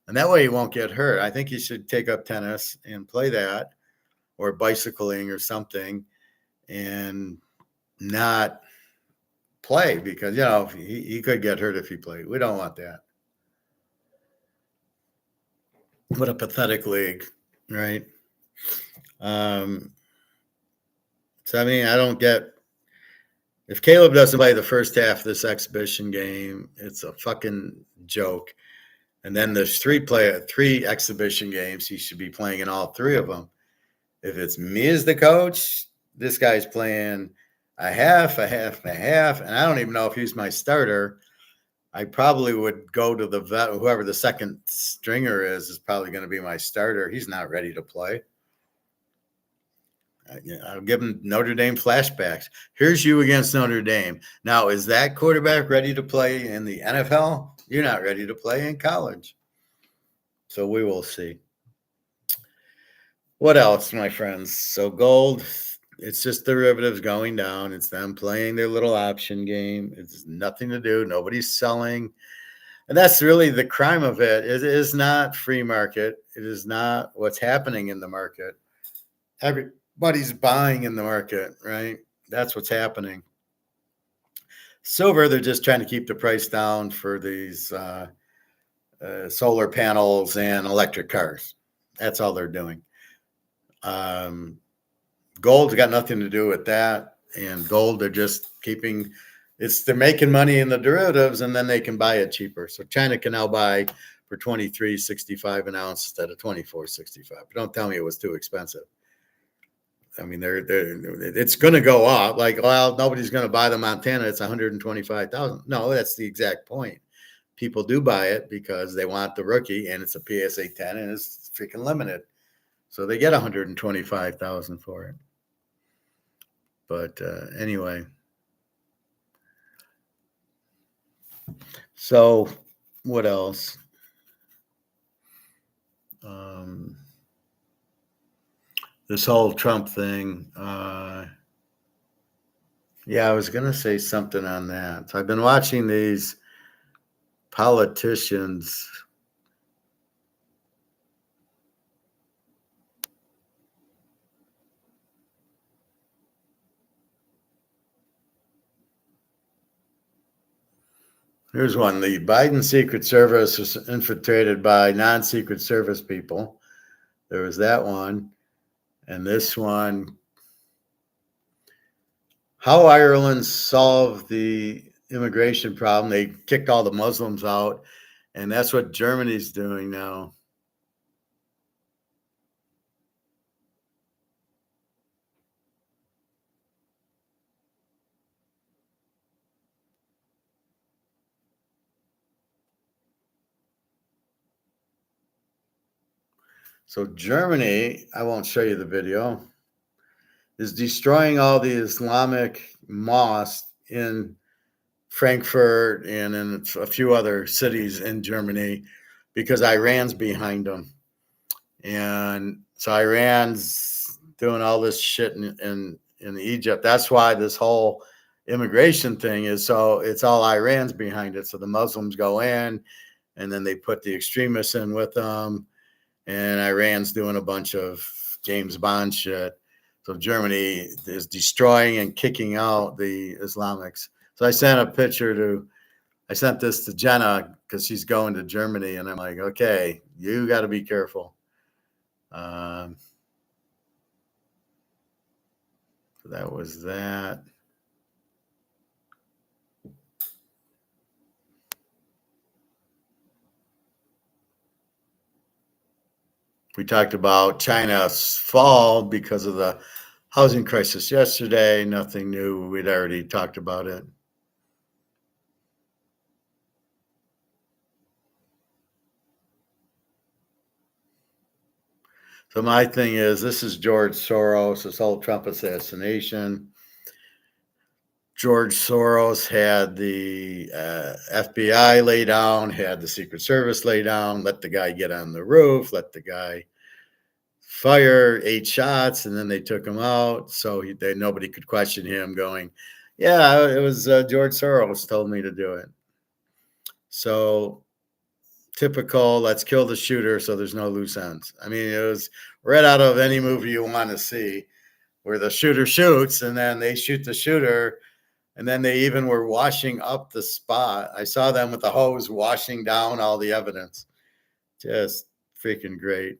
And that way he won't get hurt. I think he should take up tennis and play that or bicycling or something and not play because, he could get hurt if he played. We don't want that. What a pathetic league, right? So, I don't get – if Caleb doesn't play the first half of this exhibition game, it's a fucking joke. And then there's 3 exhibition games. He should be playing in all 3 of them. If it's me as the coach, this guy's playing a half, and I don't even know if he's my starter. I probably would go to the vet, whoever the second stringer is probably going to be my starter. He's not ready to play. I'll give him Notre Dame flashbacks. Here's you against Notre Dame. Now, is that quarterback ready to play in the NFL? You're not ready to play in college. So we will see. What else, my friends? So gold, it's just derivatives going down. It's them playing their little option game. It's nothing to do. Nobody's selling. And that's really the crime of it. It is not free market. It is not what's happening in the market. Everybody's buying in the market, right? That's what's happening. Silver, they're just trying to keep the price down for these solar panels and electric cars. That's all they're doing. Gold's got nothing to do with that. And gold, they're just they're making money in the derivatives and then they can buy it cheaper. So China can now buy for $23.65 an ounce instead of $24.65. But don't tell me it was too expensive. It's going to go up. Like, well, nobody's going to buy the Montana. It's $125,000. No, that's the exact point. People do buy it because they want the rookie, and it's a PSA 10, and it's freaking limited. So they get $125,000 for it. But anyway, so what else? This whole Trump thing. I was going to say something on that. So I've been watching these politicians. Here's one. The Biden Secret Service was infiltrated by non-Secret Service people. There was that one. And this one, how Ireland solved the immigration problem. They kicked all the Muslims out, and that's what Germany's doing now. So Germany, I won't show you the video, is destroying all the Islamic mosques in Frankfurt and in a few other cities in Germany because Iran's behind them. And so Iran's doing all this shit in Egypt. That's why this whole immigration thing is it's all Iran's behind it. So the Muslims go in and then they put the extremists in with them. And Iran's doing a bunch of James Bond shit. So Germany is destroying and kicking out the Islamics. So I sent this to Jenna because she's going to Germany. And I'm like, okay, you got to be careful. So that was that. We talked about China's fall because of the housing crisis yesterday. Nothing new. We'd already talked about it. So my thing is, this is George Soros, this whole Trump assassination. George Soros had the FBI lay down, had the Secret Service lay down, let the guy get on the roof, let the guy fire 8 shots, and then they took him out. So nobody could question him going, yeah, it was George Soros told me to do it. So typical, let's kill the shooter so there's no loose ends. I mean, it was right out of any movie you want to see where the shooter shoots and then they shoot the shooter. And then they even were washing up the spot. I saw them with the hose washing down all the evidence. Just freaking great.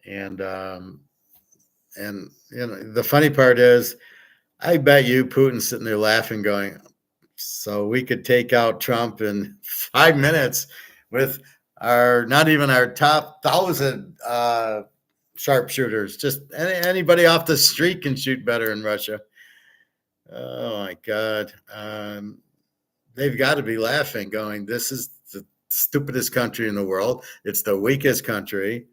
And you know, the funny part is, I bet you Putin's sitting there laughing, going, so we could take out Trump in 5 minutes with not even our top 1,000 sharpshooters. Just anybody off the street can shoot better in Russia. Oh my God. They've got to be laughing, going, this is the stupidest country in the world. It's the weakest country.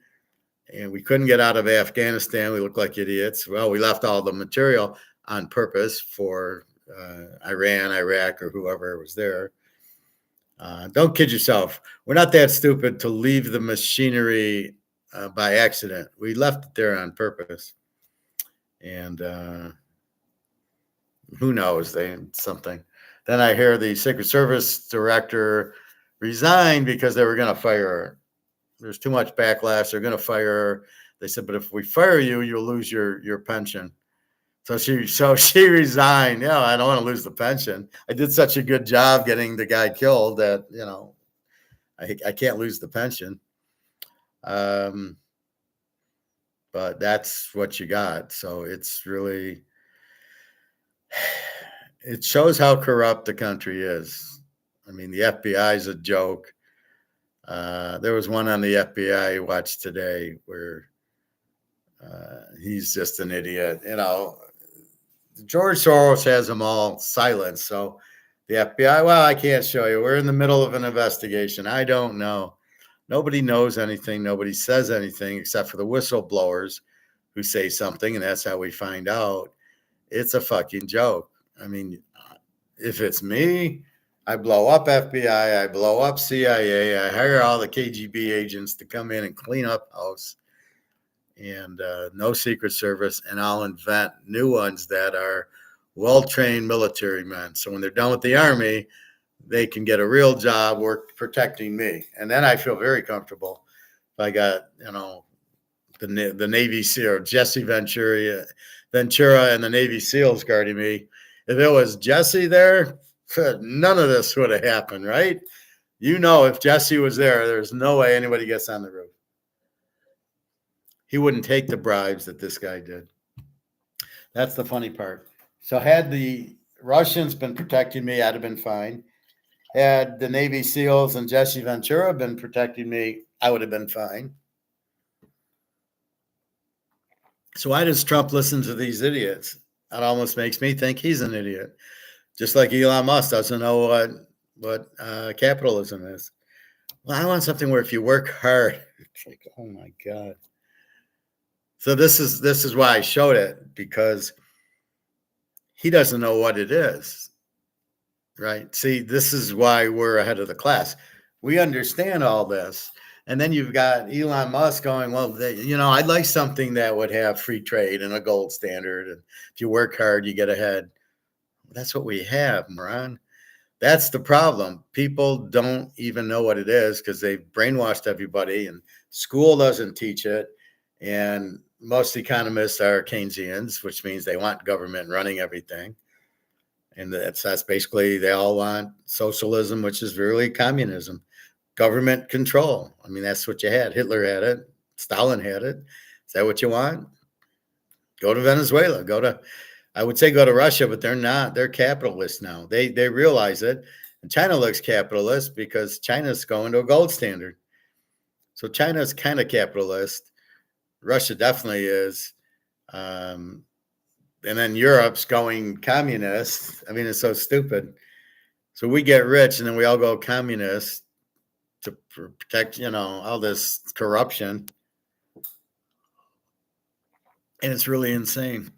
And we couldn't get out of Afghanistan. We look like idiots. Well, we left all the material on purpose for Iran, Iraq, or whoever was there. Don't kid yourself. We're not that stupid to leave the machinery by accident. We left it there on purpose. And who knows, something. Then I hear the Secret Service director resigned because they were going to fire her. There's too much backlash. They're going to fire her. They said, but if we fire you, you'll lose your pension. So she resigned. Yeah, I don't want to lose the pension. I did such a good job getting the guy killed that, you know, I can't lose the pension. But that's what you got. So it's really, it shows how corrupt the country is. I mean, the FBI is a joke. There was one on the FBI I watched today where he's just an idiot. You know, George Soros has them all silenced. So the FBI, well, I can't show you. We're in the middle of an investigation. I don't know. Nobody knows anything. Nobody says anything except for the whistleblowers who say something, and that's how we find out. It's a fucking joke. I mean, if it's me, I blow up FBI, I blow up CIA, I hire all the KGB agents to come in and clean up house, and no Secret Service, and I'll invent new ones that are well-trained military men. So when they're done with the Army, they can get a real job work protecting me. And then I feel very comfortable if I got, you know, the Navy SEAL, Jesse Ventura and the Navy SEALs guarding me. If it was Jesse there, none of this would have happened, right? You know, if Jesse was there, there's no way anybody gets on the roof. He wouldn't take the bribes that this guy did. That's the funny part. So had the Russians been protecting me, I'd have been fine. Had the Navy SEALs and Jesse Ventura been protecting me, I would have been fine. So why does Trump listen to these idiots? That almost makes me think he's an idiot. Just like Elon Musk doesn't know what capitalism is. Well, I want something where if you work hard, it's like, oh my God. So this is why I showed it, because he doesn't know what it is, right? See, this is why we're ahead of the class. We understand all this. And then you've got Elon Musk going, well, you know, I'd like something that would have free trade and a gold standard. And if you work hard, you get ahead. That's what we have, moron. That's the problem. People don't even know what it is because they've brainwashed everybody, and school doesn't teach it. And most economists are Keynesians, which means they want government running everything. And that's basically, they all want socialism, which is really communism, government control. I mean, that's what you had. Hitler had it. Stalin had it. Is that what you want? Go to Venezuela. I would say go to Russia, but they're not. They're capitalists now. They realize it. And China looks capitalist because China's going to a gold standard. So China's kind of capitalist. Russia definitely is. And then Europe's going communist. I mean, it's so stupid. So we get rich and then we all go communist to protect, all this corruption. And it's really insane.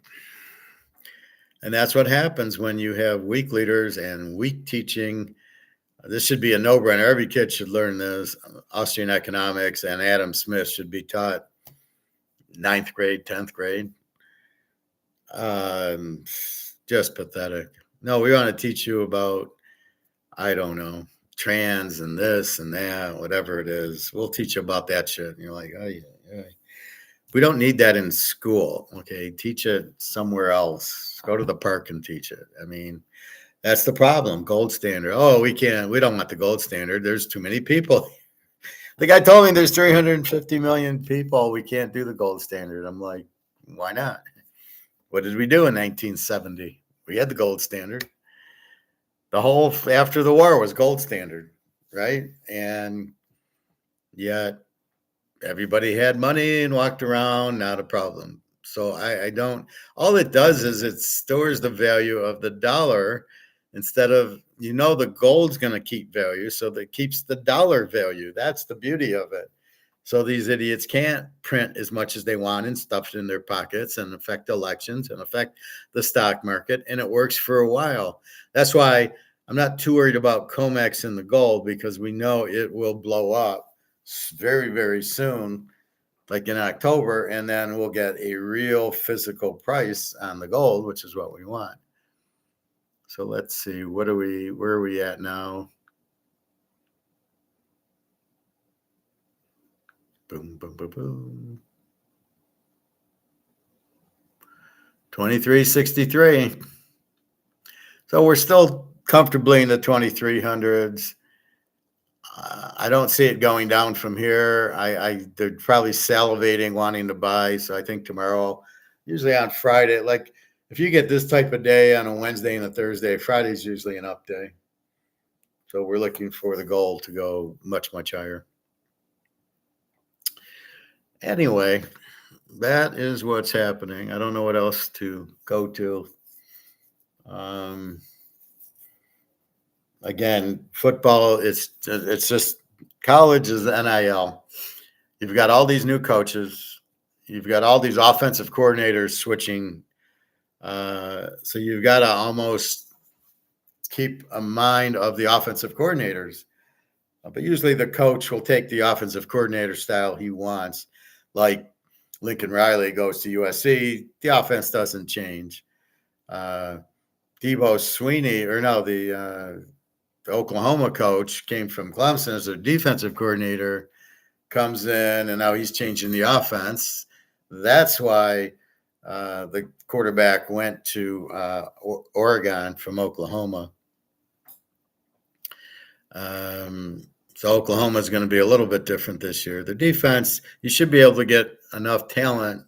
And that's what happens when you have weak leaders and weak teaching. This should be a no-brainer. Every kid should learn this. Austrian economics and Adam Smith should be taught 9th grade, 10th grade. Just pathetic. No, we want to teach you about, I don't know, trans and this and that, whatever it is. We'll teach you about that shit. And you're like, oh, yeah. We don't need that in school. Okay, teach it somewhere else. Go to the park and teach it. I mean, that's the problem. Gold standard. Oh, we don't want the gold standard. There's too many people. The guy told me there's 350 million people. We can't do the gold standard. I'm like, why not? What did we do in 1970? We had the gold standard. The whole after the war was gold standard, right? And yet everybody had money and walked around, not a problem. So I don't, all it does is it stores the value of the dollar instead of, the gold's going to keep value. So that keeps the dollar value. That's the beauty of it. So these idiots can't print as much as they want and stuff it in their pockets and affect elections and affect the stock market. And it works for a while. That's why I'm not too worried about COMEX and the gold, because we know it will blow up very, very soon, like in October, and then we'll get a real physical price on the gold, which is what we want. So let's see, where are we at now? Boom, boom, boom, boom. 2363. So we're still comfortably in the 2300s. I don't see it going down from here. They're probably salivating, wanting to buy. So I think tomorrow, usually on Friday, like if you get this type of day on a Wednesday and a Thursday, Friday's usually an up day. So we're looking for the gold to go much, much higher. Anyway, that is what's happening. I don't know what else to go to. Again, football, it's just college is the NIL. You've got all these new coaches. You've got all these offensive coordinators switching. So you've got to almost keep a mind of the offensive coordinators. But usually the coach will take the offensive coordinator style he wants. Like Lincoln Riley goes to USC, the offense doesn't change. Debo Sweeney, the Oklahoma coach came from Clemson as a defensive coordinator, comes in, and now he's changing the offense. That's why the quarterback went to Oregon from Oklahoma. So Oklahoma is going to be a little bit different this year. The defense, you should be able to get enough talent.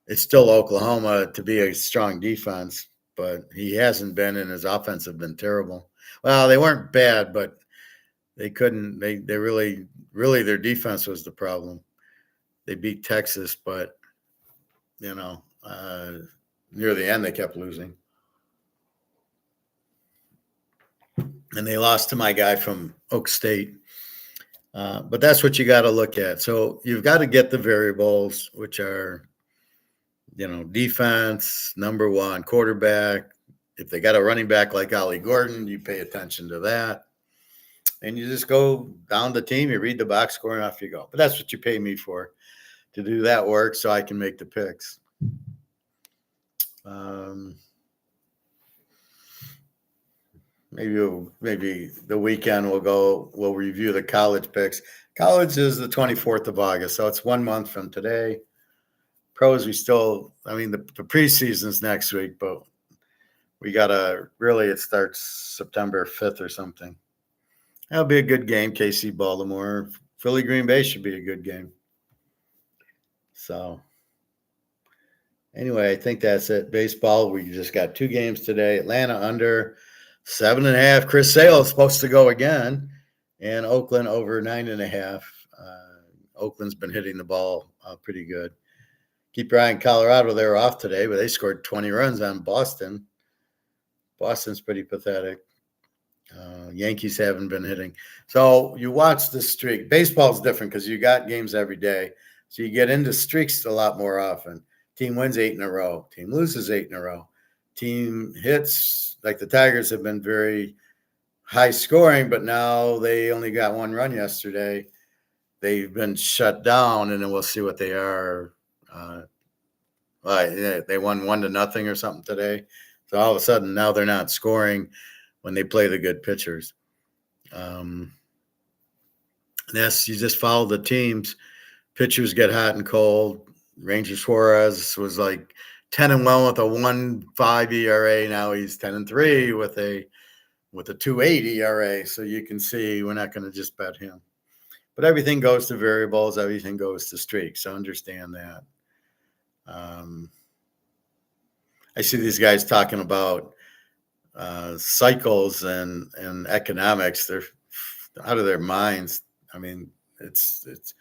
It's still Oklahoma to be a strong defense, but he hasn't been, and his offense have been terrible. Well, they weren't bad, but they couldn't. They really their defense was the problem. They beat Texas, but near the end they kept losing, and they lost to my guy from Oak State. But that's what you got to look at. So you've got to get the variables, which are, defense, number one, quarterback. If they got a running back like Ollie Gordon, you pay attention to that. And you just go down the team, you read the box score, and off you go. But that's what you pay me for, to do that work so I can make the picks. Maybe the weekend we'll review the college picks. College is the 24th of August, so it's 1 month from today. Pros, the preseason's next week, but it starts September 5th or something. That'll be a good game. KC Baltimore, Philly Green Bay should be a good game. So anyway, I think that's it. Baseball, we just got 2 games today. Atlanta under 7.5. Chris Sale is supposed to go again, and Oakland over 9.5. Oakland's been hitting the ball pretty good. Keep your eye on Colorado. They were off today, but they scored 20 runs on Boston. Boston's pretty pathetic. Yankees haven't been hitting. So you watch the streak. Baseball's different because you got games every day. So you get into streaks a lot more often. Team wins 8 in a row. Team loses 8 in a row. Team hits, like the Tigers have been very high scoring, but now they only got 1 run yesterday. They've been shut down, and then we'll see what they are. They won 1-0 or something today. So all of a sudden now they're not scoring when they play the good pitchers. Yes, you just follow the teams. Pitchers get hot and cold. Ranger Suarez was like 10-1 with a 1.5 ERA. Now he's 10-3 with a 2.8 ERA. So you can see we're not going to just bet him. But everything goes to variables. Everything goes to streaks. So understand that. I see these guys talking about cycles and economics. They're out of their minds. I mean, it's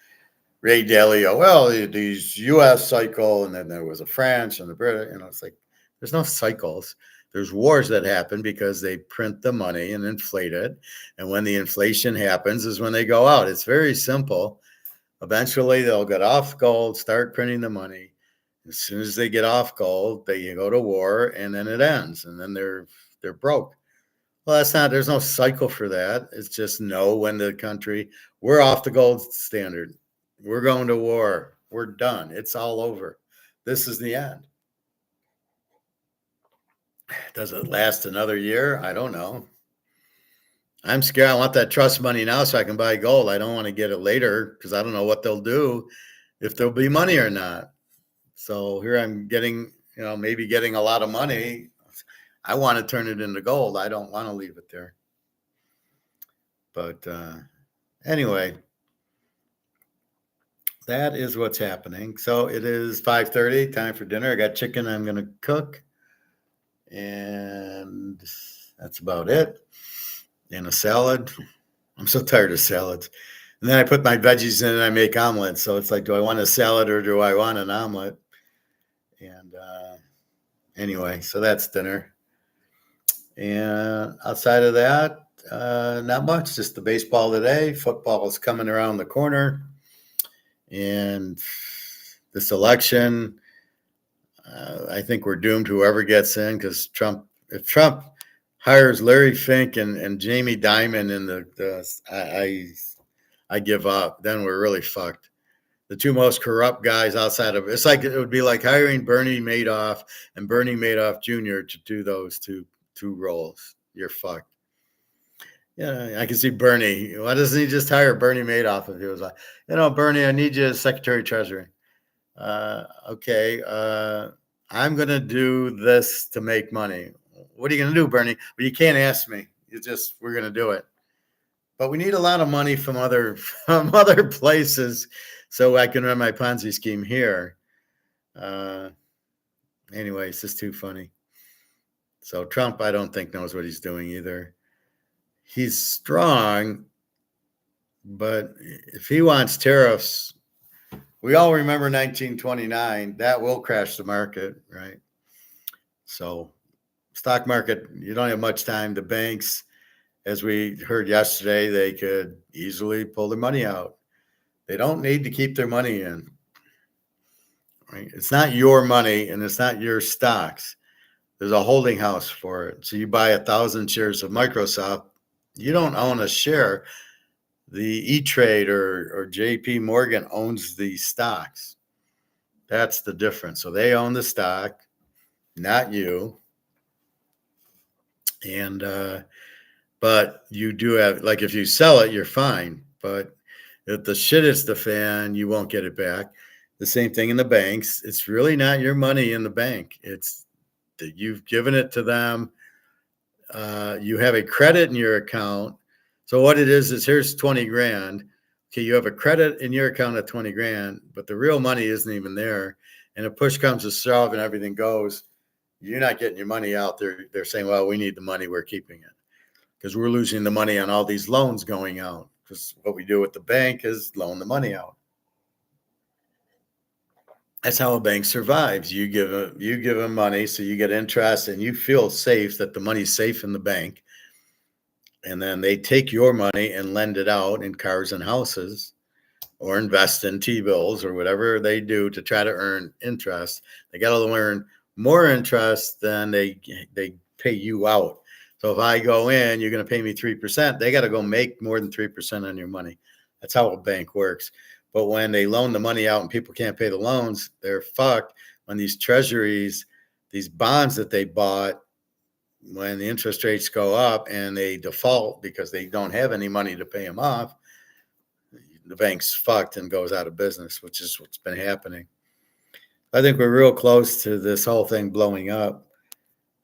Ray Dalio. Well, these U.S. cycle, and then there was a French and the British. It's like there's no cycles. There's wars that happen because they print the money and inflate it, and when the inflation happens is when they go out. It's very simple. Eventually, they'll get off gold, start printing the money. As soon as they get off gold, they go to war, and then it ends, and then they're broke. Well, there's no cycle for that. It's just when the country, we're off the gold standard. We're going to war. We're done. It's all over. This is the end. Does it last another year? I don't know. I'm scared. I want that trust money now so I can buy gold. I don't want to get it later because I don't know what they'll do, if there'll be money or not. So here I'm getting, maybe getting a lot of money. I want to turn it into gold. I don't want to leave it there. But anyway, that is what's happening. So it is 5:30, time for dinner. I got chicken I'm going to cook. And that's about it. And a salad. I'm so tired of salads. And then I put my veggies in and I make omelets. So it's like, do I want a salad or do I want an omelet? And anyway, so that's dinner. And outside of that, not much. Just the baseball today. Football is coming around the corner. And this election, I think we're doomed whoever gets in, because if Trump hires Larry Fink and Jamie Dimon I give up. Then we're really fucked. The two most corrupt guys outside of it would be like hiring Bernie Madoff and Bernie Madoff Jr. to do those two roles. You're fucked. Yeah, I can see Bernie. Why doesn't he just hire Bernie Madoff if he was like, Bernie, I need you as Secretary of Treasury. Okay. I'm going to do this to make money. What are you going to do, Bernie? Well, you can't ask me. We're going to do it. But we need a lot of money from other places so I can run my Ponzi scheme here. Anyway, it's just too funny. So Trump, I don't think knows what he's doing either. He's strong, but if he wants tariffs, we all remember 1929, that will crash the market, right? So stock market, you don't have much time. The banks, as we heard yesterday, they could easily pull their money out. They don't need to keep their money in, right? It's not your money and it's not your stocks. There's a holding house for it. So you buy 1,000 shares of Microsoft, you don't own a share. The E-Trade or JP Morgan owns the stocks. That's the difference. So they own the stock, not you. And but you do have, like, if you sell it, you're fine. But if the shit hits the fan, you won't get it back. The same thing in the banks. It's really not your money in the bank. It's that you've given it to them. You have a credit in your account. So what it is here's 20 grand. Okay, you have a credit in your account of 20 grand, but the real money isn't even there. And if push comes to shove and everything goes, you're not getting your money out. They're saying, well, we need the money. We're keeping it because we're losing the money on all these loans going out. Because what we do with the bank is loan the money out. That's how a bank survives. You give them money, so you get interest, and you feel safe that the money's safe in the bank. And then they take your money and lend it out in cars and houses, or invest in T-bills or whatever they do to try to earn interest. They got to earn more interest than they pay you out. So if I go in, you're going to pay me 3%. They got to go make more than 3% on your money. That's how a bank works. But when they loan the money out and people can't pay the loans, they're fucked. When these treasuries, these bonds that they bought, when the interest rates go up and they default because they don't have any money to pay them off, the bank's fucked and goes out of business, which is what's been happening. I think we're real close to this whole thing blowing up.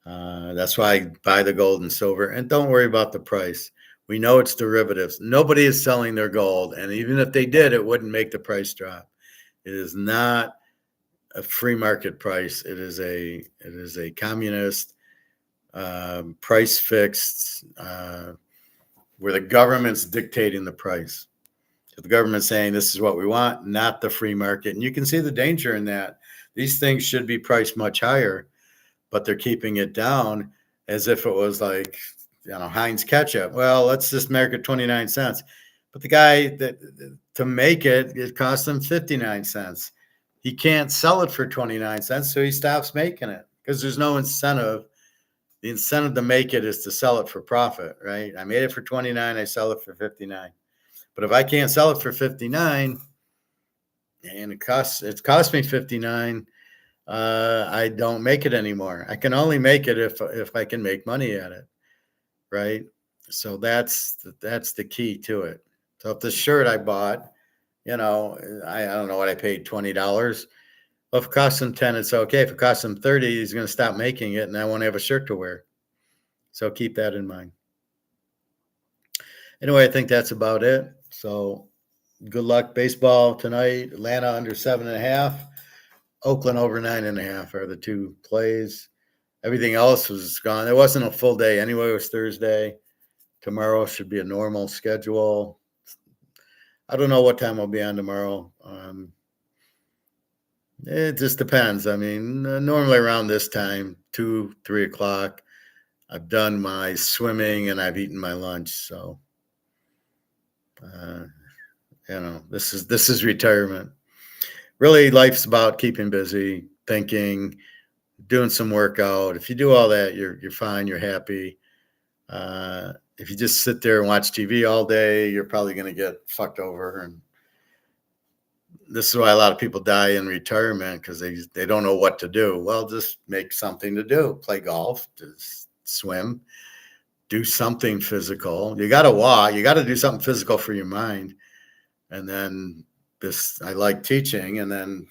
That's why I buy the gold and silver, and don't worry about the price. We know it's derivatives. Nobody is selling their gold, and even if they did, it wouldn't make the price drop. It is not a free market price. It is a communist price fixed, where the government's dictating the price. So the government's saying this is what we want, not the free market. And you can see the danger in that. These things should be priced much higher, but they're keeping it down as if it was like, Heinz ketchup. Well, let's just make it 29 cents. But the guy that to make it cost him 59 cents. He can't sell it for 29 cents, so he stops making it because there's no incentive. The incentive to make it is to sell it for profit, right? I made it for 29, I sell it for 59. But if I can't sell it for 59 and it cost me 59, I don't make it anymore. I can only make it if I can make money at it, right? So that's the key to it. So if the shirt I bought, I don't know what I paid, $20. Well, if it costs him 10, it's okay. If it costs him 30, he's going to stop making it, and I won't have a shirt to wear. So keep that in mind. Anyway, I think that's about it. So good luck. Baseball tonight. Atlanta under 7.5. Oakland over 9.5 are the two plays. Everything else was gone. There wasn't a full day anyway. It was Thursday. Tomorrow should be a normal schedule. I don't know what time I'll be on tomorrow. It just depends. I mean, normally around this time, 2, 3 o'clock, I've done my swimming and I've eaten my lunch. So, this is retirement. Really, life's about keeping busy, thinking, doing some workout. If you do all that, you're fine. You're happy. If you just sit there and watch TV all day, you're probably going to get fucked over. And this is why a lot of people die in retirement, because they don't know what to do. Well, just make something to do. Play golf, just swim, do something physical. You got to walk. You got to do something physical for your mind. And then I like teaching, and then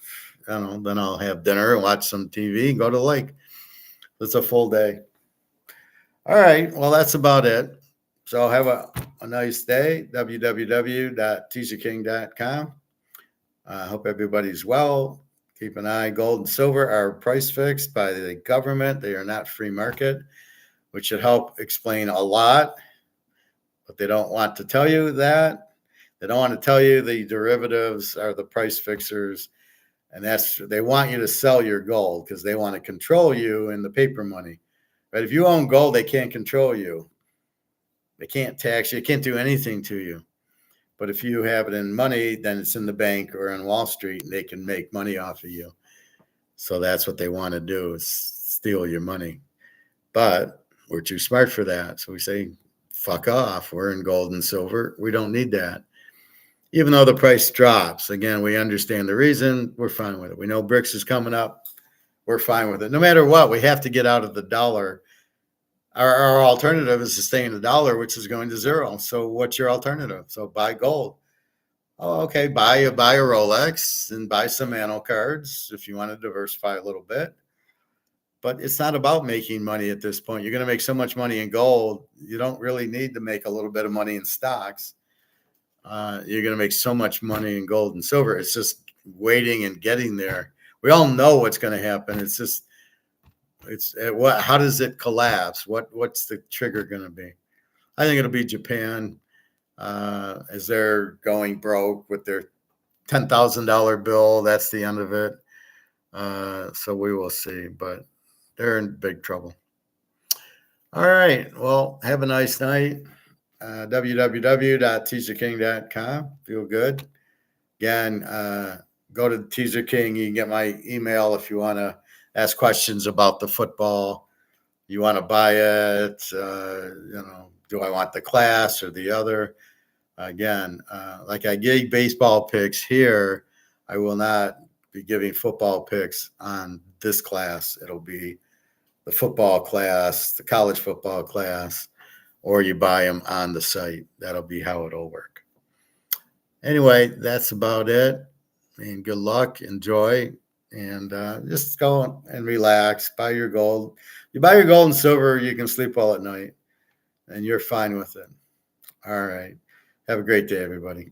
then I'll have dinner and watch some TV and go to the lake. It's a full day. All right. Well, that's about it. So have a nice day. www.teaserking.com. I hope everybody's well. Keep an eye. Gold and silver are price fixed by the government. They are not free market, which should help explain a lot. But they don't want to tell you that. They don't want to tell you the derivatives are the price fixers. And they want you to sell your gold because they want to control you in the paper money. Right? If you own gold, they can't control you. They can't tax you. They can't do anything to you. But if you have it in money, then it's in the bank or on Wall Street, and they can make money off of you. So that's what they want to do, is steal your money. But we're too smart for that. So we say, fuck off. We're in gold and silver. We don't need that. Even though the price drops, again, we understand the reason. We're fine with it. We know BRICS is coming up. We're fine with it. No matter what, we have to get out of the dollar. Our alternative is to stay in the dollar, which is going to zero. So what's your alternative? So buy gold. Oh, okay. Buy a Rolex and buy some nano cards if you want to diversify a little bit. But it's not about making money at this point. You're going to make so much money in gold. You don't really need to make a little bit of money in stocks. You're going to make so much money in gold and silver. It's just waiting and getting there. We all know what's going to happen. It's just, how does it collapse? What's the trigger going to be? I think it'll be Japan, as they're going broke with their $10,000 bill. That's the end of it. So we will see, but they're in big trouble. All right. Well, have a nice night. www.teaserking.com. Feel good. Again, go to Teaser King. You can get my email if you want to ask questions about the football. You want to buy it. Do I want the class or the other? Again, like I gave baseball picks here, I will not be giving football picks on this class. It'll be the football class, the college football class, or you buy them on the site. That'll be how it'll work. Anyway, that's about it. And good luck, enjoy, and just go and relax. Buy your gold. You buy your gold and silver, you can sleep well at night, and you're fine with it. All right. Have a great day, everybody.